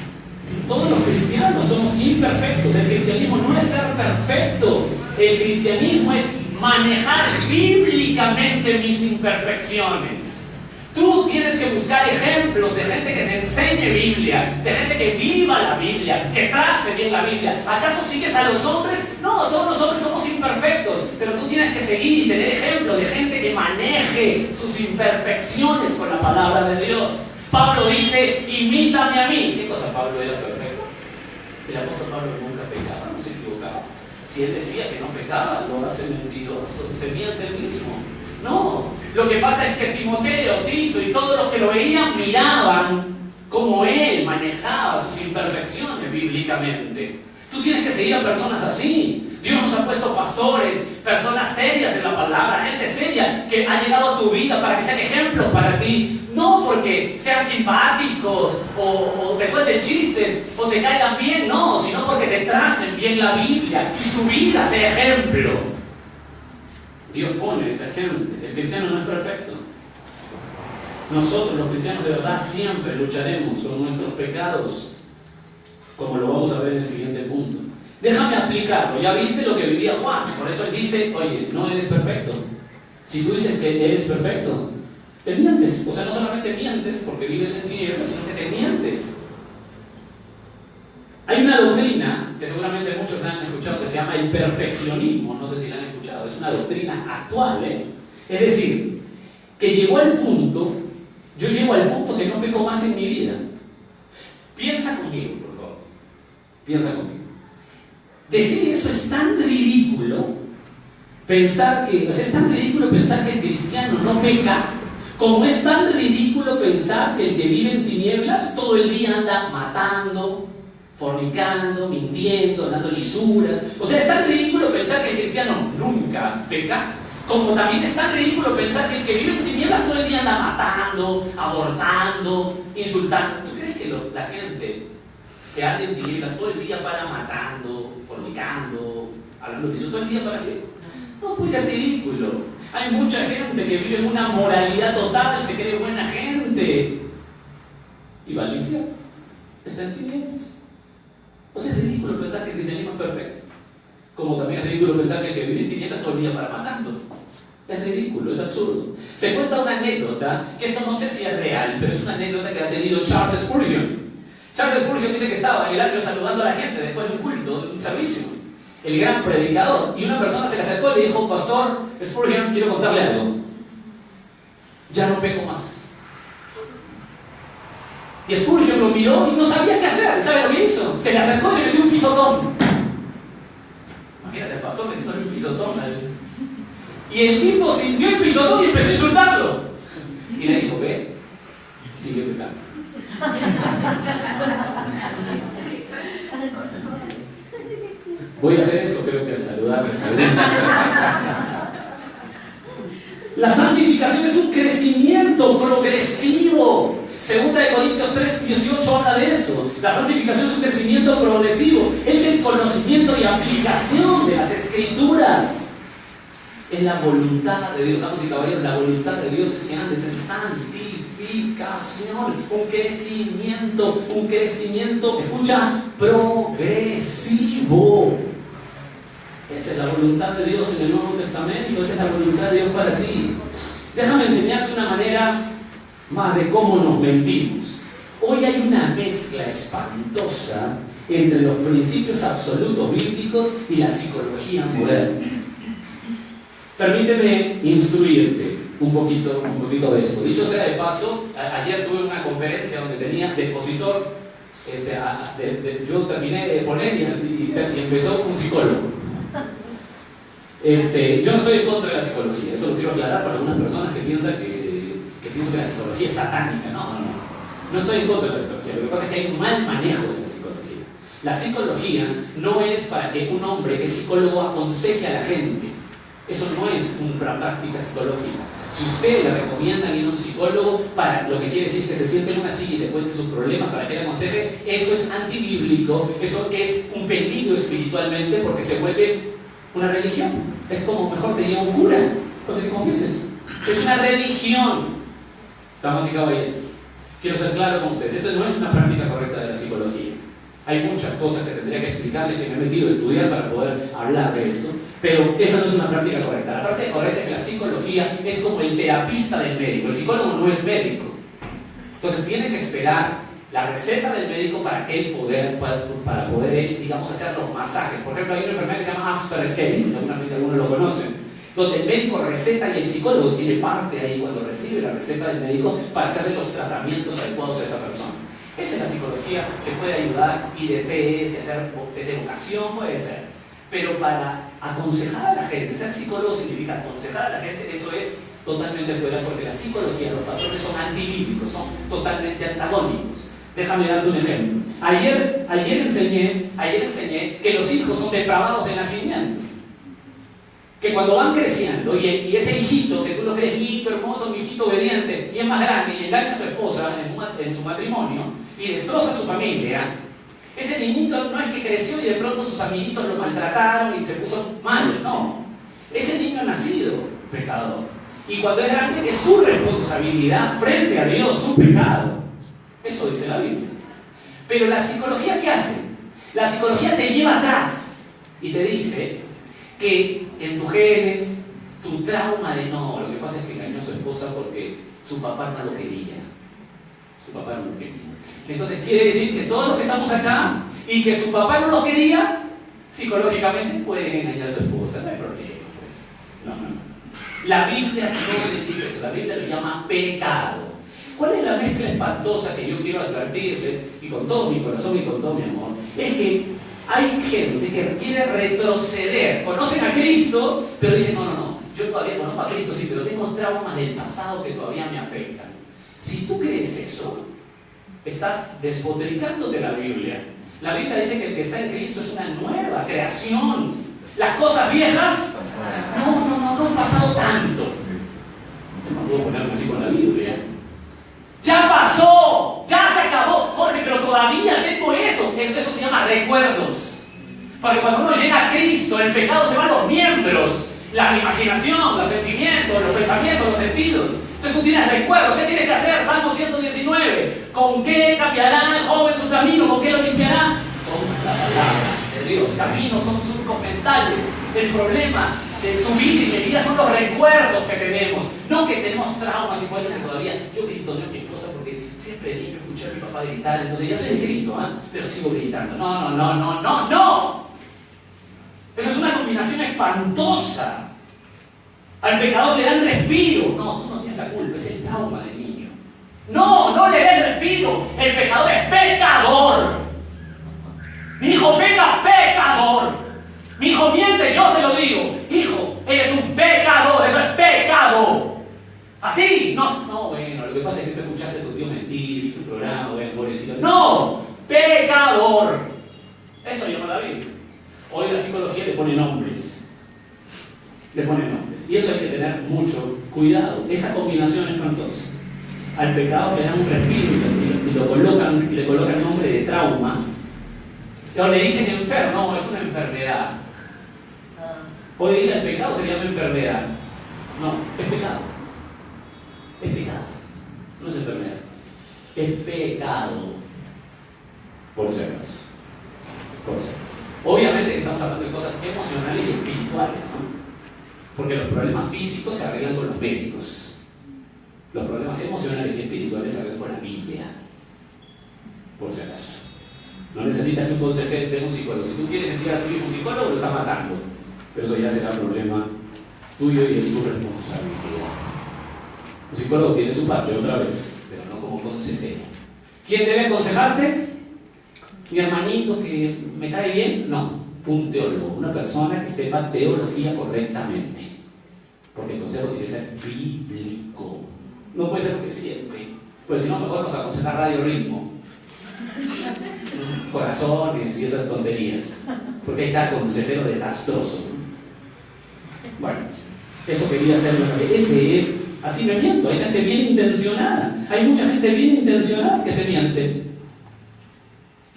Todos los cristianos somos imperfectos. El cristianismo no es ser perfecto. El cristianismo es manejar bíblicamente mis imperfecciones. Tú tienes que buscar ejemplos de gente que te enseñe Biblia, de gente que viva la Biblia, que trace bien la Biblia. ¿Acaso sigues a los hombres? No. No, todos los hombres somos imperfectos, pero tú tienes que seguir y tener ejemplo de gente que maneje sus imperfecciones con la palabra de Dios. Pablo dice, imítame a mí. ¿Qué cosa Pablo era perfecto? El apóstol Pablo nunca pecaba, no se equivocaba. Si él decía que no pecaba, lo hace mentiroso, se miente él mismo. No, lo que pasa es que Timoteo, Tito y todos los que lo veían miraban cómo él manejaba sus imperfecciones bíblicamente. Tú tienes que seguir a personas así. Dios nos ha puesto pastores, personas serias en la palabra, gente seria que ha llegado a tu vida para que sean ejemplos para ti. No porque sean simpáticos o te cuenten chistes o te caigan bien, no, sino porque te tracen bien la Biblia y su vida sea ejemplo. Dios pone esa gente. El cristiano no es perfecto. Nosotros los cristianos de verdad siempre lucharemos con nuestros pecados, como lo vamos a ver en el siguiente punto. Déjame aplicarlo. Ya viste lo que vivía Juan. Por eso él dice, oye, no eres perfecto. Si tú dices que eres perfecto, te mientes. O sea, no solamente mientes porque vives en tinieblas, sino que te mientes. Hay una doctrina que seguramente muchos han escuchado que se llama el perfeccionismo. No sé si la han escuchado. Es una doctrina actual, ¿eh? Es decir, que llegó al punto, yo llego al punto que no peco más en mi vida. Piensa conmigo, por favor. Piensa conmigo. Decir eso es tan ridículo, pensar que, o sea, es tan ridículo pensar que el cristiano no peca, como es tan ridículo pensar que el que vive en tinieblas todo el día anda matando, fornicando, mintiendo, dando lisuras. O sea, es tan ridículo pensar que el cristiano nunca peca, como también es tan ridículo pensar que el que vive en tinieblas todo el día anda matando, abortando, insultando. ¿Tú crees que la gente que anda en tinieblas todo el día para matando, fornicando, hablando de eso todo el día para hacer? No puede ser ridículo. Hay mucha gente que vive en una moralidad total, se cree buena gente y va al infierno. Está en tinieblas. O sea, es ridículo pensar que el cristianismo es perfecto. Como también es ridículo pensar que el que vive en tinieblas todo el día para matando. Es ridículo, es absurdo. Se cuenta una anécdota, que esto no sé si es real, pero es una anécdota que ha tenido Charles Spurgeon. Charles Spurgeon dice que estaba en el atrio saludando a la gente después de un culto, de un servicio, el gran predicador, y una persona se le acercó y le dijo, Pastor Spurgeon, quiero contarle algo. Ya no peco más. Y Spurgeon lo miró y no sabía qué hacer. ¿Sabe lo que hizo? Se le acercó y le metió un pisotón. Imagínate, el pastor metiéndole un pisotón. Y el tipo sintió el pisotón y empezó a insultarlo. Y le dijo, ve, sigue pecando. Voy a hacer eso, creo que al saludarle. La santificación es un crecimiento progresivo. Segunda de Corintios 3:18 habla de eso. La santificación es un crecimiento progresivo. Es el conocimiento y aplicación de las Escrituras. Es la voluntad de Dios. Damas y caballeros, la voluntad de Dios es que andes en santificación. Un crecimiento, escucha, progresivo. Esa es la voluntad de Dios en el Nuevo Testamento. Esa es la voluntad de Dios para ti. Déjame enseñarte una manera más de cómo nos mentimos. Hoy hay una mezcla espantosa entre los principios absolutos bíblicos y la psicología moderna. Permíteme instruirte un poquito de esto. Dicho sea de paso, ayer tuve una conferencia donde tenía de expositor, yo terminé de poner y empezó un psicólogo. Yo no estoy en contra de la psicología, eso lo quiero aclarar para algunas personas que piensan que la psicología es satánica. No estoy en contra de la psicología. Lo que pasa es que hay un mal manejo de la psicología. La psicología no es para que un hombre que es psicólogo aconseje a la gente. Eso no es una práctica psicológica. Si usted le recomienda ir a un psicólogo, para lo que quiere decir que se siente en una silla y le cuente sus problemas para que le aconseje, eso es antibíblico, eso es un peligro espiritualmente porque se vuelve una religión. Es como mejor te lleva un cura cuando te confieses. Es una religión. Damas y caballeros, quiero ser claro con ustedes, eso no es una práctica correcta de la psicología. Hay muchas cosas que tendría que explicarles, que me he metido a estudiar para poder hablar de esto, pero esa no es una práctica correcta. La práctica correcta es que la psicología es como el terapista del médico. El psicólogo no es médico. Entonces tiene que esperar la receta del médico para poder, digamos, hacer los masajes. Por ejemplo, hay una enfermedad que se llama Asperger, seguramente algunos lo conocen, donde el médico receta y el psicólogo tiene parte ahí cuando recibe la receta del médico para hacerle los tratamientos adecuados a esa persona. Esa es la psicología que puede ayudar, y de TS, hacer de vocación puede ser. Pero para aconsejar a la gente, ser psicólogo significa aconsejar a la gente, eso es totalmente fuera, porque la psicología, los patrones son antibíblicos, son totalmente antagónicos. Déjame darte un ejemplo. Ayer enseñé que los hijos son depravados de nacimiento. Que cuando van creciendo, y ese hijito que tú lo crees lindo, hermoso, un hijito obediente, y es más grande y engaña a su esposa en su matrimonio y destroza a su familia, ese niñito no es que creció y de pronto sus amiguitos lo maltrataron y se puso mal, no. Ese niño ha nacido pecador. Y cuando es grande es su responsabilidad frente a Dios, su pecado. Eso dice la Biblia. Pero la psicología, ¿qué hace? La psicología te lleva atrás y te dice que en tus genes, tu trauma de no, lo que pasa es que engañó a su esposa porque su papá no lo quería. Su papá no lo quería. Entonces quiere decir que todos los que estamos acá y que su papá no lo quería, psicológicamente pueden engañar a su esposa. No hay problema, pues. No. La Biblia no dice eso, la Biblia lo llama pecado. ¿Cuál es la mezcla espantosa que yo quiero advertirles, y con todo mi corazón y con todo mi amor? Es que hay gente que quiere retroceder, conocen a Cristo, pero dicen, no, yo todavía conozco a Cristo, sí, pero tengo traumas del pasado que todavía me afectan. Si tú crees eso, estás despotricándote la Biblia. La Biblia dice que el que está en Cristo es una nueva creación. Las cosas viejas, no han pasado tanto. Yo no puedo ponerme así con la Biblia. Ya pasó, ya se acabó, Jorge, pero todavía tengo eso. Eso se llama recuerdos. Porque cuando uno llega a Cristo, el pecado se va a los miembros, la imaginación, los sentimientos, los pensamientos, los sentidos. Entonces tú tienes recuerdos. ¿Qué tienes que hacer? Salmo 119. ¿Con qué cambiará el joven su camino? ¿Con qué lo limpiará? Con la palabra de Dios. Caminos son surcos mentales. El problema de tu vida y mi vida son los recuerdos que tenemos. No que tenemos traumas, y por eso que todavía yo grito a mi esposa porque siempre niño escuché a mi papá gritar. Entonces ya soy de Cristo, pero sigo gritando. No. Eso es una combinación espantosa. Al pecador le dan respiro. No, tú no tienes la culpa, es el trauma del niño. No le des respiro. El pecador es pecador. Mi hijo peca, pecador. Mi hijo miente, yo se lo digo. Hijo, eres un pecador, eso es pecado. Así, no, bueno, lo que pasa es que tú escuchaste a tu tío mentir, tu programa, bueno, pobrecito. No, pecador. Eso llama la Biblia. Hoy la psicología le pone nombres. Y eso hay que tener mucho cuidado. Esa combinación es espantosa. Al pecado le dan un respiro y le colocan nombre de trauma. O le dicen enfermo, no, es una enfermedad. Hoy día el pecado se llama enfermedad. No, es pecado. Es pecado. No es enfermedad. Es pecado. Por si acaso. Obviamente estamos hablando de cosas emocionales y espirituales, ¿no? Porque los problemas físicos se arreglan con los médicos. Los problemas emocionales y espirituales se arreglan con la Biblia. Por si acaso. No necesitas que un consejero tenga un psicólogo. Si tú quieres enviar a tu hijo un psicólogo, lo estás matando. Pero eso ya será problema tuyo y es tu responsabilidad. Un psicólogo tiene su parte otra vez, pero no como consejero. ¿Quién debe aconsejarte? ¿Mi hermanito que me cae bien? No, un teólogo, una persona que sepa teología correctamente. Porque el consejo tiene que ser bíblico. No puede ser lo que siente. Pues si no, mejor nos aconseja Radio Ritmo. Corazones y esas tonterías. Porque hay cada consejero desastroso. Bueno, eso quería hacer. Así me miento. Hay gente bien intencionada. Hay mucha gente bien intencionada que se miente.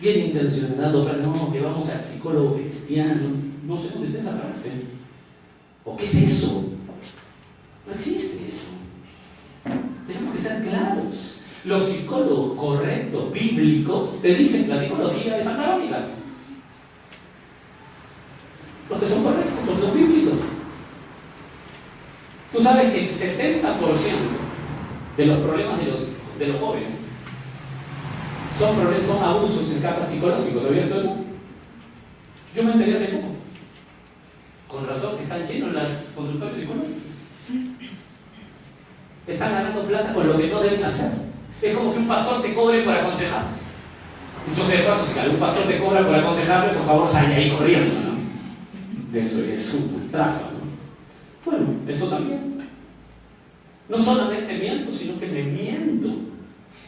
Bien intencionado, no, que vamos al psicólogo cristiano. No sé dónde está esa frase. ¿O qué es eso? No existe eso. Tenemos que ser claros. Los psicólogos correctos, bíblicos, te dicen que la psicología es antagónica. Los que son correctos, los que son bíblicos. Tú sabes que el 70% de los problemas de los jóvenes son abusos en casos psicológicos. ¿Sabías tú eso? Yo me enteré hace poco. Con razón que están llenos los consultorios psicológicos. Están ganando plata con lo que no deben hacer. Es como que un pastor te cobre por aconsejarte. Dicho sea de paso, si algún pastor te cobra por aconsejarle, por favor salga ahí corriendo, ¿no? Eso es una estafa, ¿no? Bueno, eso también. No solamente miento, sino que me miento.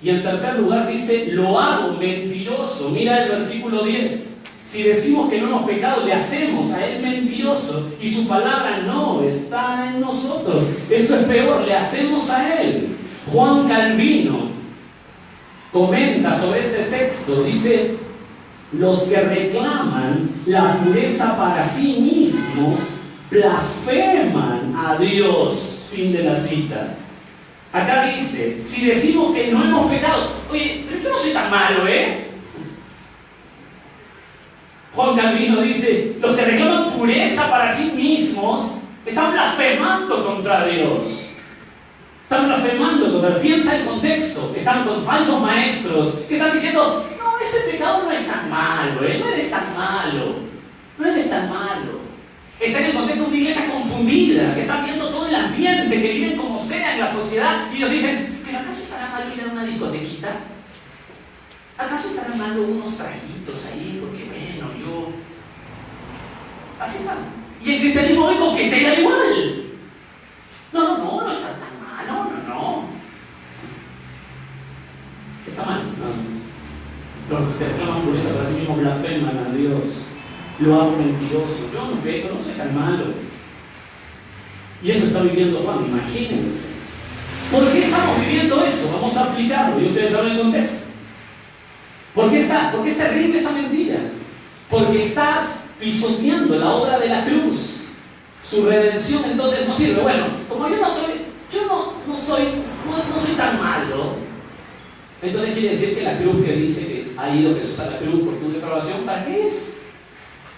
Y en tercer lugar dice, lo hago mentiroso. Mira el versículo 10. Si decimos que no hemos pecado, le hacemos a él mentiroso y su palabra no está en nosotros. Esto es peor, le hacemos a él. Juan Calvino comenta sobre este texto, dice, los que reclaman la pureza para sí mismos blasfeman a Dios. Fin de la cita. Acá dice, si decimos que no hemos pecado, oye, pero yo no soy tan malo, ¿eh? Juan Calvino dice, los que reclaman pureza para sí mismos están blasfemando contra Dios. Están blasfemando contra Dios. Piensa el contexto. Están con falsos maestros que están diciendo, no, ese pecado no es tan malo, no eres tan malo. No eres tan malo. Está en el contexto de una iglesia confundida, que están viendo todo el ambiente, que viven como sea en la sociedad, y ellos dicen, ¿pero acaso estará mal ir a una discotequita? ¿Acaso estará mal unos traguitos ahí? Porque bueno, yo... Así están. Y el cristianismo hoy coquetea igual. No está tan mal, no. Está mal, nada más. Los que reclaman pureza para sí mismos blasfeman a Dios. Lo hago mentiroso. Yo no peco, no soy tan malo. Y eso está viviendo Juan, imagínense. ¿Por qué estamos viviendo eso? Vamos a aplicarlo y ustedes saben el contexto. ¿Por qué es terrible esta mentira? Porque estás pisoteando la obra de la cruz. Su redención entonces no sirve. Bueno, como yo no soy tan malo, entonces quiere decir que la cruz que dice que ha ido Jesús a la cruz por tu depravación, ¿para qué es?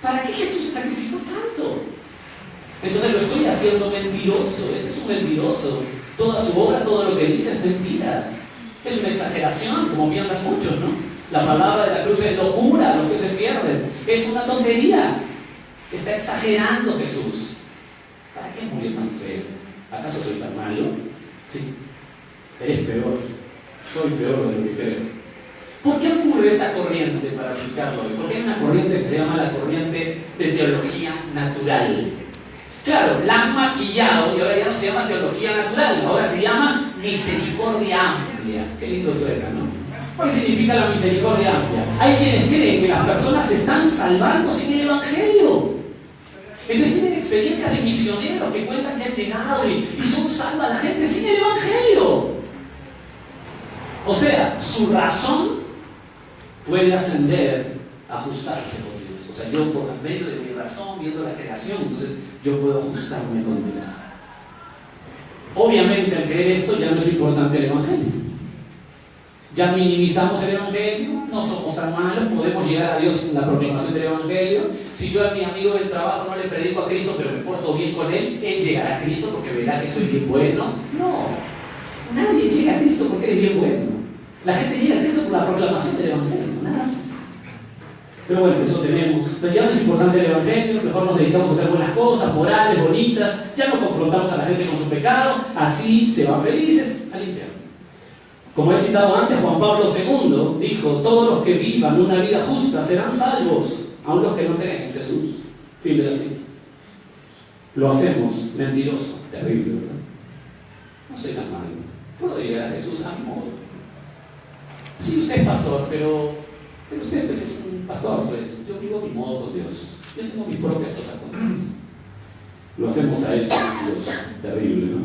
¿Para qué Jesús se sacrificó tanto? Entonces lo estoy haciendo mentiroso. Este es un mentiroso. Toda su obra, todo lo que dice es mentira. Es una exageración, como piensan muchos, ¿no? La palabra de la cruz es locura, lo que se pierde. Es una tontería. Está exagerando Jesús. ¿Para qué murió tan feo? ¿Acaso soy tan malo? Sí. Eres peor. Soy peor de lo que creo. ¿Por qué ocurre esta corriente para aplicarlo hoy? Porque hay una corriente que se llama la corriente de teología natural. Claro, la han maquillado y ahora ya no se llama teología natural, ahora se llama misericordia amplia. Qué lindo suena, ¿no? ¿Qué significa la misericordia amplia? Hay quienes creen que las personas se están salvando sin el Evangelio. Entonces tienen experiencias de misioneros que cuentan que han llegado y son salva a la gente sin el Evangelio. O sea, su razón puede ascender a ajustarse con Dios. O sea, yo por medio de mi razón, viendo la creación, entonces yo puedo ajustarme con Dios. Obviamente al creer esto ya no es importante el Evangelio. Ya minimizamos el Evangelio, no somos tan malos, podemos llegar a Dios en la proclamación del Evangelio. Si yo a mi amigo del trabajo no le predico a Cristo, pero me porto bien con él llegará a Cristo porque verá que soy bien bueno. No, nadie llega a Cristo porque eres bien bueno. La gente llega a Cristo por la proclamación del Evangelio, nada más. Pero bueno, eso tenemos. Entonces ya no es importante el Evangelio, mejor nos dedicamos a hacer buenas cosas, morales, bonitas, ya no confrontamos a la gente con su pecado, así se van felices al infierno. Como he citado antes, Juan Pablo II dijo, todos los que vivan una vida justa serán salvos, aun los que no creen en Jesús. Fin de la cita. Lo hacemos mentiroso, terrible, ¿verdad? No soy tan malo. Puedo llegar a Jesús a mi modo. Sí, usted es pastor, pero usted pues, es un pastor, pues. Yo vivo a mi modo con Dios. Yo tengo mis propias cosas con Dios. Lo hacemos a él, Dios, terrible, ¿no?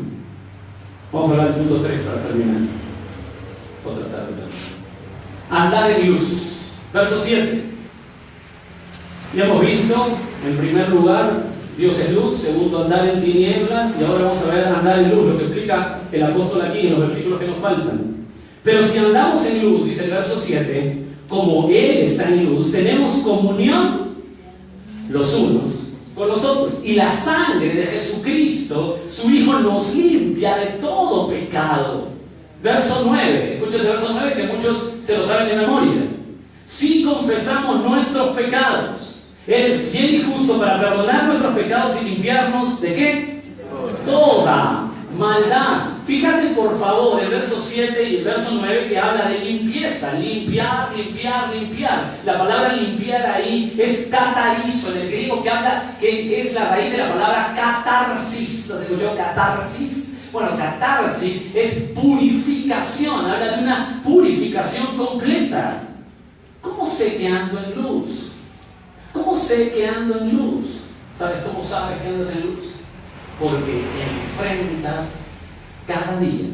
Vamos a hablar del punto 3 para terminar. O tratar de terminar. Andar en luz. Verso 7. Ya hemos visto, en primer lugar, Dios es luz. Segundo, andar en tinieblas. Y ahora vamos a ver andar en luz, lo que explica el apóstol aquí en los versículos que nos faltan. Pero si andamos en luz, dice el verso 7, como Él está en luz, tenemos comunión los unos con los otros. Y la sangre de Jesucristo, su Hijo, nos limpia de todo pecado. Verso 9, escucha ese verso 9 que muchos se lo saben de memoria. Si confesamos nuestros pecados, Él es fiel y justo para perdonar nuestros pecados y limpiarnos ¿de qué? Toda maldad. Fíjate por favor el verso 7 y el verso 9 que habla de limpieza, limpiar, limpiar, limpiar. La palabra limpiar ahí es catarizo, en el griego que habla, que es la raíz de la palabra catarsis. ¿Has escuchado catarsis? Bueno, catarsis es purificación, habla de una purificación completa. ¿Cómo sé que ando en luz? ¿Cómo sé que ando en luz? ¿Sabes cómo sabes que andas en luz? Porque enfrentas cada día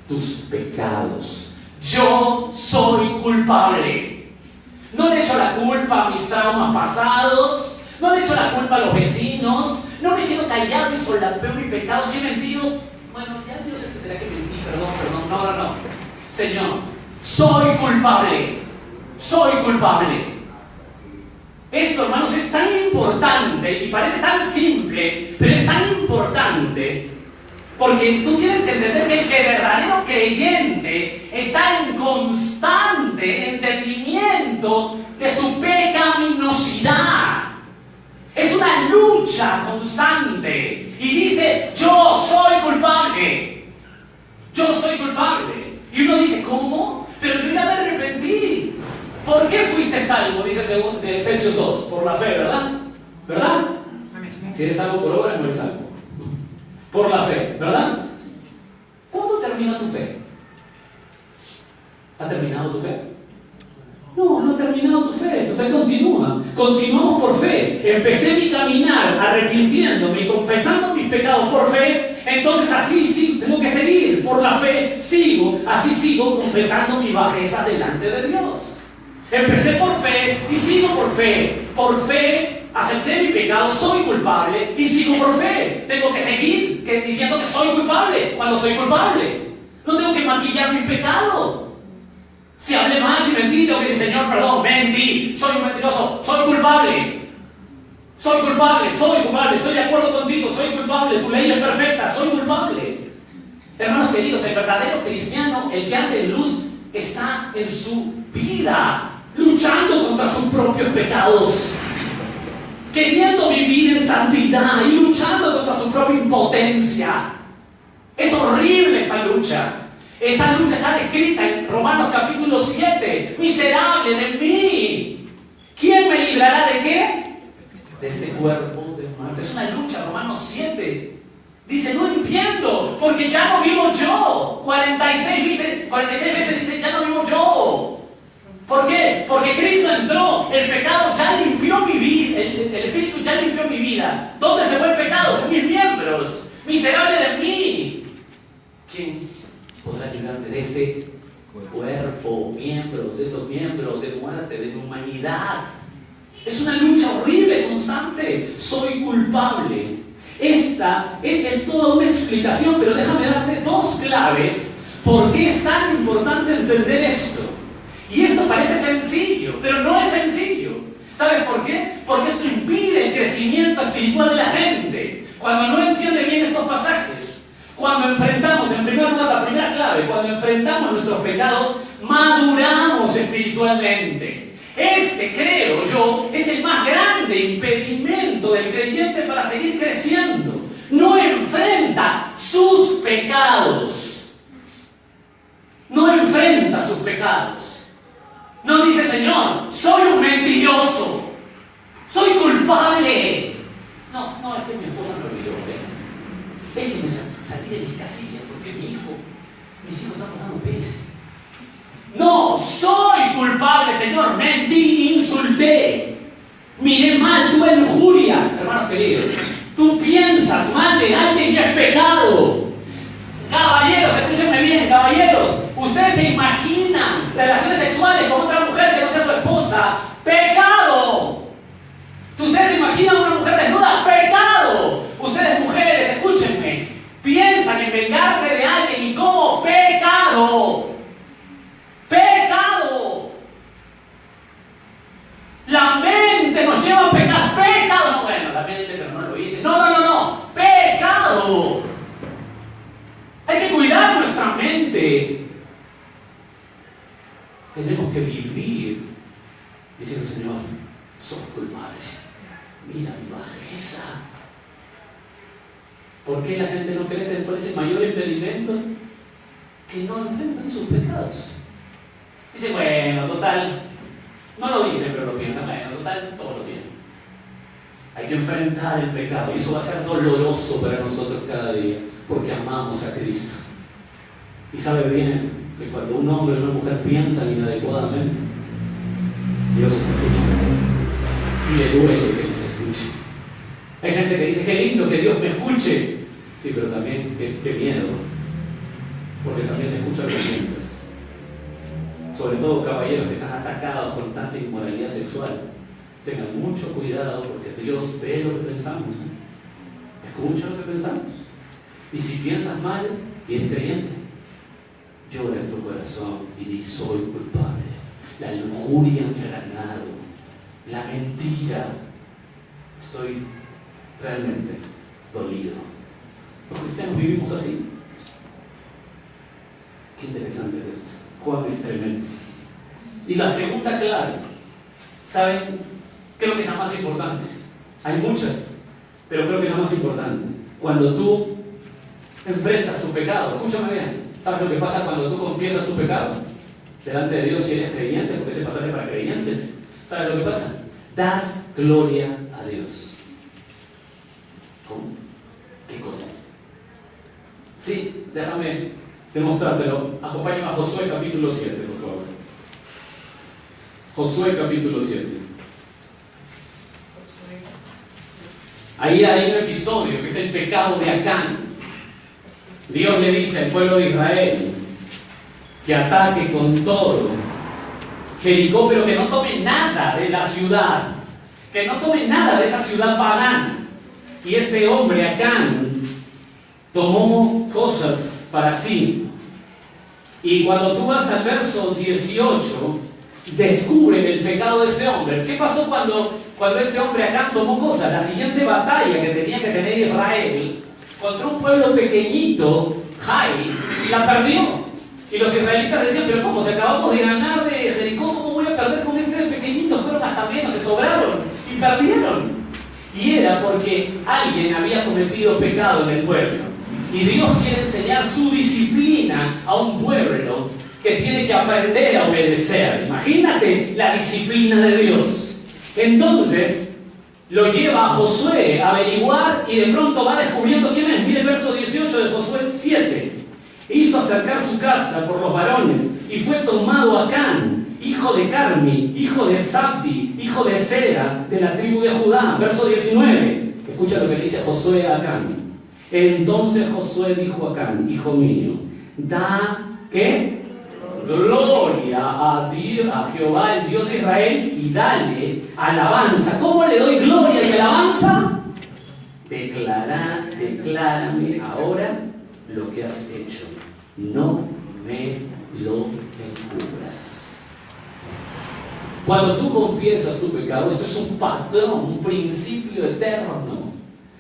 tus pecados. Yo soy culpable. No le echo la culpa a mis traumas pasados, no le echo la culpa a los vecinos, no me quedo callado y solapeo mi pecado. Si he mentido, bueno, ya Dios entenderá que mentí, perdón, no. Señor, soy culpable, soy culpable. Esto, hermanos, es tan importante y parece tan simple, pero es tan importante porque tú tienes que entender que el verdadero creyente está en constante entendimiento de su pecaminosidad. Es una lucha constante y dice, yo soy culpable, yo soy culpable. Y uno dice, ¿cómo? Pero yo ya me arrepentí. ¿Por qué fuiste salvo? Dice de Efesios 2, por la fe, ¿verdad? ¿Verdad? Si eres salvo por obra, no eres salvo. Por la fe, ¿verdad? ¿Cuándo termina tu fe? ¿Ha terminado tu fe? No ha terminado tu fe continúa. Continuamos por fe. Empecé mi caminar arrepintiéndome y confesando mis pecados por fe, entonces así sí tengo que seguir. Por la fe así sigo confesando mi bajeza delante de Dios. Empecé por fe y sigo por fe. Por fe acepté mi pecado, soy culpable y sigo por fe. Tengo que seguir diciendo que soy culpable cuando soy culpable. No tengo que maquillar mi pecado. Si hablé mal, si mentí, tengo que decir, Señor, perdón, mentí, soy un mentiroso, soy culpable, estoy de acuerdo contigo, soy culpable, tu ley es perfecta, soy culpable. Hermanos queridos, el verdadero cristiano, el que anda en luz, está en su vida luchando contra sus propios pecados, queriendo vivir en santidad y luchando contra su propia impotencia. Es horrible esta lucha. Esa lucha está descrita en Romanos capítulo 7. Miserable de mí, ¿quién me librará de qué? De este cuerpo de muerte. Es una lucha, Romanos 7. Dice, no entiendo, porque ya no vivo yo. 46 veces dice, ya no vivo yo. ¿Por qué? Porque Cristo entró, el pecado ya limpió mi vida, el Espíritu ya limpió mi vida. ¿Dónde se fue el pecado? En mis miembros. Miserable de mí, ¿quién podrá librarme de este cuerpo, estos miembros de muerte, de humanidad? Es una lucha horrible, constante. Soy culpable. Esta es toda una explicación, pero déjame darte dos claves por qué es tan importante entender esto. Y esto parece sencillo, pero no es sencillo. ¿Sabes por qué? Porque esto impide el crecimiento espiritual de la gente. Cuando no entiende bien estos pasajes, cuando enfrentamos, en primer lugar, la primera clave, cuando enfrentamos nuestros pecados, maduramos espiritualmente. Creo yo, es el más grande impedimento del creyente para seguir creciendo. No enfrenta sus pecados. No enfrenta sus pecados. No dice, Señor, soy un mentiroso, soy culpable. No, es que mi esposa me olvidó. Es que me salí de mis casillas porque mis hijos están pasando pez. No, soy culpable, Señor, mentí, insulté, miré mal, tuve lujuria. Hermanos queridos, tú piensas mal de alguien y es pecado. Caballeros, escúchenme bien, caballeros, ustedes se imaginan relaciones sexuales con otra mujer que no sea su esposa, pecado. Ustedes se imaginan una mujer desnuda, pecado. Ustedes mujeres, escúchenme, piensan en vengarse de alguien y como pecado. Pecado. La mente nos lleva a pecar. Pecado. No, bueno, la mente, pero no lo hice. No. Pecado. Hay que cuidar nuestra mente. tenemos que vivir diciendo, Señor, soy culpable. Mira mi bajeza. ¿Por qué la gente no crece? ¿Cuál es el mayor impedimento? Que no enfrentan sus pecados. Dicen, bueno, total, no lo dicen, pero lo piensan, bueno, total, todo lo tienen. Hay que enfrentar el pecado y eso va a ser doloroso para nosotros cada día, porque amamos a Cristo. Y sabe bien que cuando un hombre o una mujer piensan inadecuadamente, Dios nos escucha y le duele que nos escuche. Hay gente que dice, qué lindo que Dios me escuche. Sí, pero también qué miedo, porque también te escucha lo que piensas. Sobre todo caballeros que están atacados con tanta inmoralidad sexual, tengan mucho cuidado porque Dios ve lo que pensamos, escucha lo que pensamos. Y si piensas mal y eres creyente, llora en tu corazón y di, soy culpable. La lujuria me ha ganado, la mentira. Estoy realmente dolido. Los cristianos vivimos así. Qué interesante es esto. Juan es tremendo. Y la segunda clave, ¿saben? Creo que es la más importante. Hay muchas, pero creo que es la más importante. Cuando tú enfrentas tu pecado, escúchame bien, ¿sabes lo que pasa cuando tú confiesas tu pecado? Delante de Dios, si eres creyente, porque este pasaje es para creyentes, ¿sabes lo que pasa? Das gloria a Dios. ¿Cómo? ¿Qué cosa? Sí, déjame demostrártelo. Acompáñame a Josué capítulo 7, por favor. Josué capítulo 7. Ahí hay un episodio que es el pecado de Acán. Dios le dice al pueblo de Israel que ataque con todo Jericó, pero que no tome nada de la ciudad, que no tome nada de esa ciudad pagana. Y este hombre, Acán, tomó cosas para sí. Y cuando tú vas al verso 18, descubren el pecado de este hombre. ¿Qué pasó cuando este hombre Acán tomó cosas? La siguiente batalla que tenía que tener Israel contra un pueblo pequeñito, Jai, la perdió. Y los israelitas decían, pero ¿cómo? Si acabamos de ganar de Jericó, ¿cómo voy a perder con este pequeñito? Fueron hasta menos, se sobraron y perdieron. Y era porque alguien había cometido pecado en el pueblo. Y Dios quiere enseñar su disciplina a un pueblo que tiene que aprender a obedecer. Imagínate la disciplina de Dios. Entonces lo lleva a Josué a averiguar y de pronto va descubriendo quién es. Mire el verso 18 de Josué 7. Hizo acercar su casa por los varones y fue tomado Acán, hijo de Carmi, hijo de Zabdi, hijo de Sera, de la tribu de Judá. Verso 19. Escucha lo que le dice Josué a Acán. Entonces Josué dijo a Acán, hijo mío, da, ¿qué? Gloria a Dios, a Jehová, el Dios de Israel, y dale alabanza. ¿Cómo le doy gloria y alabanza? Declárame ahora lo que has hecho. No me lo encubras. Cuando tú confiesas tu pecado, esto es un patrón, un principio eterno.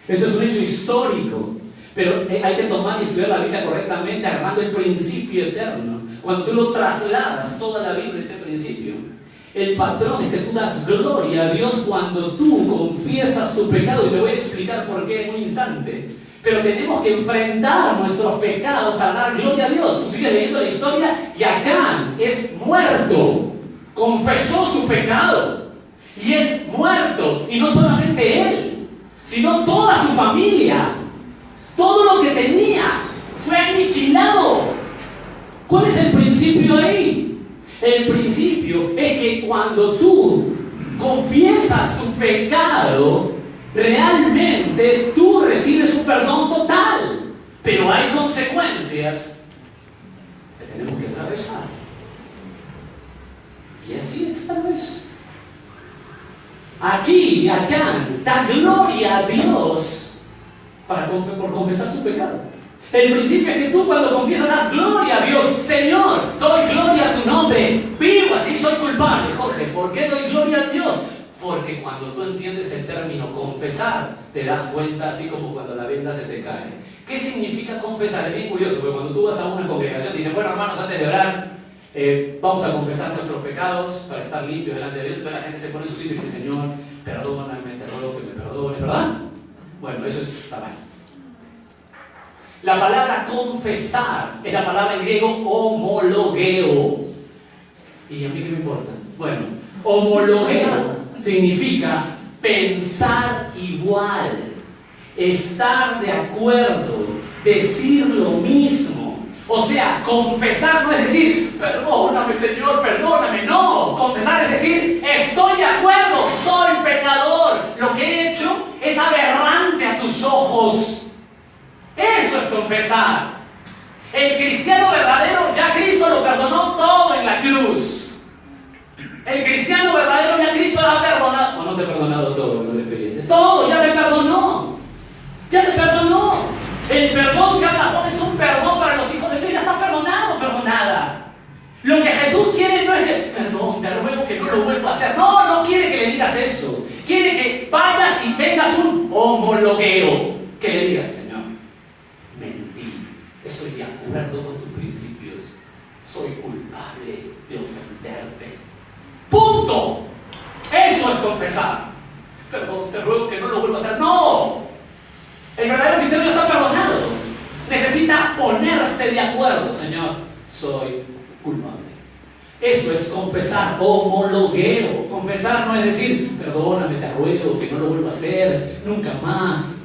Esto es un hecho histórico. Pero hay que tomar y estudiar la Biblia correctamente, agarrando el principio eterno. Cuando tú lo trasladas, toda la Biblia, ese principio. El patrón es que tú das gloria a Dios cuando tú confiesas tu pecado. Y te voy a explicar por qué en un instante. Pero tenemos que enfrentar nuestros pecados para dar gloria a Dios. Tú sigues leyendo la historia y Acán es muerto. Confesó su pecado y es muerto. Y no solamente él, sino toda su familia. Todo lo que tenía fue aniquilado. ¿Cuál es el principio ahí? El principio es que cuando tú confiesas tu pecado, realmente tú recibes un perdón total. Pero hay consecuencias que tenemos que atravesar. Y así es tal vez. Aquí, acá, da gloria a Dios por confesar su pecado. El principio es que tú cuando confiesas das gloria a Dios. Señor, doy gloria a tu nombre. Vivo así, soy culpable. Jorge, ¿por qué doy gloria a Dios? Porque cuando tú entiendes el término confesar, te das cuenta así como cuando la venda se te cae. ¿Qué significa confesar? Es bien curioso, porque cuando tú vas a una congregación, dicen, bueno hermanos, antes de orar, Vamos a confesar nuestros pecados para estar limpios delante de Dios. Toda la gente se pone en su sitio y dice: Señor, perdóname, te ruego que me perdones, ¿verdad? Bueno, eso está mal. La palabra confesar es la palabra en griego homologeo. ¿Y a mí qué me importa? Bueno, homologeo significa pensar igual, estar de acuerdo, decir lo mismo. O sea, confesar no es decir: perdóname, Señor, perdóname. No, confesar es decir: estoy de acuerdo, soy pecador. Lo que he hecho es aberrante a tus ojos. Eso es confesar. El cristiano verdadero, ya Cristo lo perdonó todo en la cruz. El cristiano verdadero, ya Cristo lo ha perdonado. O no te ha perdonado todo, no te todo, ya te perdonó. Ya te perdonó. El perdón que habla Juan es un perdón para los hijos de Dios. Ya está perdonado, perdonada. Lo que Jesús quiere no es que: perdón, te ruego que no lo vuelva a hacer. No, no quiere que le digas eso. Quiere que vayas y tengas un homologueo. Que le digas: Señor, mentí, estoy de acuerdo con tus principios, soy culpable de ofenderte. ¡Punto! Eso es confesar. Perdón, te ruego que no lo vuelva a hacer. ¡No! El verdadero cristiano está perdonado. Necesita ponerse de acuerdo: Señor, soy culpable. Eso es confesar, homologueo. Confesar no es decir: perdóname, te ruego que no lo vuelva a hacer nunca más,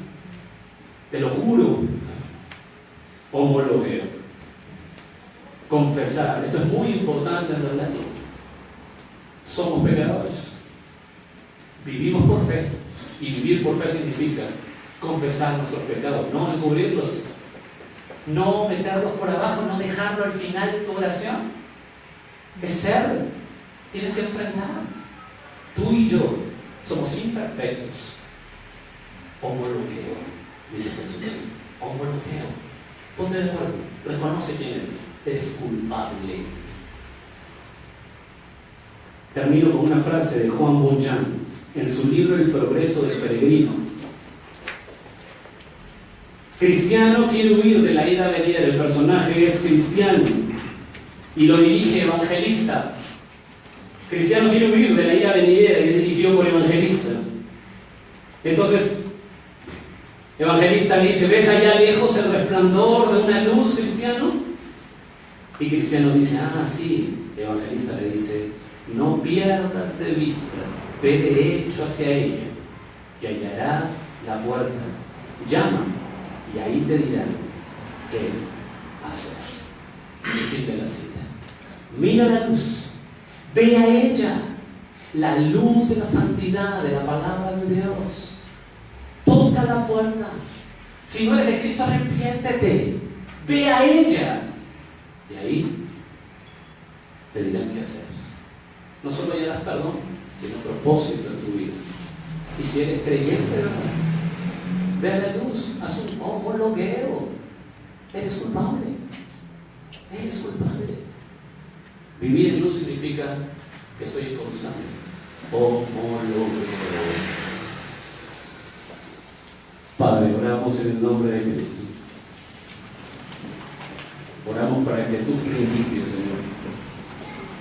te lo juro. Homologueo. Confesar. Esto es muy importante en realidad. Somos pecadores. Vivimos por fe. Y vivir por fe significa confesar nuestros pecados, no encubrirlos, no meterlos por abajo, no dejarlo al final de tu oración. Es ser. Tienes que enfrentar. Tú y yo somos imperfectos. Homologueo, dice Jesús. Homologueo. Ponte de acuerdo. Reconoce quién eres. Eres culpable. Termino con una frase de Juan Bunyan en su libro El progreso del peregrino. Cristiano quiere huir de la ida venida. El personaje es cristiano y lo dirige Evangelista. Cristiano quiere huir de la ira venidera que es dirigido por Evangelista. Entonces, Evangelista le dice: ¿ves allá lejos el resplandor de una luz, Cristiano? Y Cristiano dice: ah, sí. Evangelista le dice: no pierdas de vista, ve derecho hacia ella y hallarás la puerta. Llama y ahí te dirán qué hacer. El fin de la cita. Mira la luz, ve a ella, la luz de la santidad, de la palabra de Dios. Toca la puerta. Si no eres de Cristo, arrepiéntete, ve a ella y ahí te dirán qué hacer. No solo hallarás perdón, sino propósito en tu vida. Y si eres creyente, ¿verdad? Ve a la luz, haz un homologueo. Eres culpable. Eres culpable. Vivir en luz significa que estoy en constante homologueo. Padre, oramos en el nombre de Cristo. Oramos para que tus principios, Señor,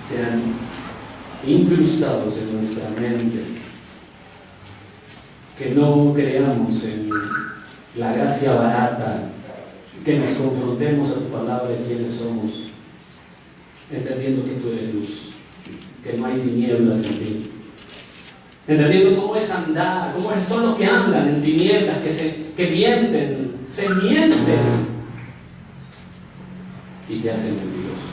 sean incrustados en nuestra mente. Que no creamos en la gracia barata, que nos confrontemos a tu palabra y quiénes somos, entendiendo que tú eres luz, que no hay tinieblas en ti, entendiendo cómo es andar, cómo son los que andan en tinieblas, que mienten, se mienten y te hacen mentiroso.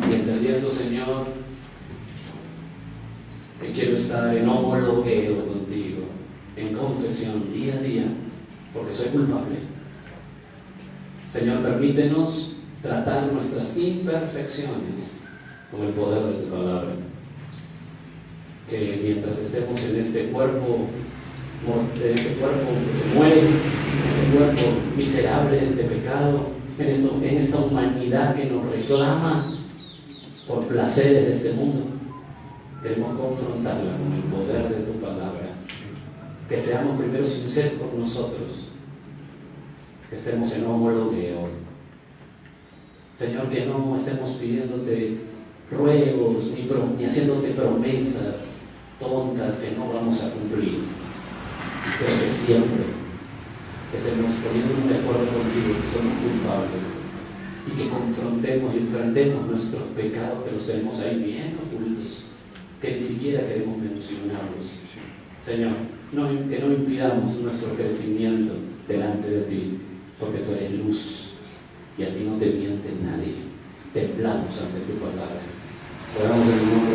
Y entendiendo, Señor, que quiero estar en homologueo contigo, en confesión día a día, porque soy culpable. Señor, permítenos tratar nuestras imperfecciones con el poder de tu palabra. Que mientras estemos en este cuerpo que se muere, en este cuerpo miserable de pecado, en esta humanidad que nos reclama por placeres de este mundo, queremos confrontarla con el poder de tu palabra. Que seamos primero sinceros con nosotros, que estemos en homologueo, Señor, que no estemos pidiéndote ruegos ni haciéndote promesas tontas que no vamos a cumplir, pero que siempre estemos poniéndonos de acuerdo contigo que somos culpables y que confrontemos y enfrentemos nuestros pecados, que los tenemos ahí bien ocultos, que ni siquiera queremos mencionarlos. Señor, que no impidamos nuestro crecimiento delante de ti, porque tú eres luz y a ti no te miente nadie. Temblamos ante tu palabra. Oramos en el nombre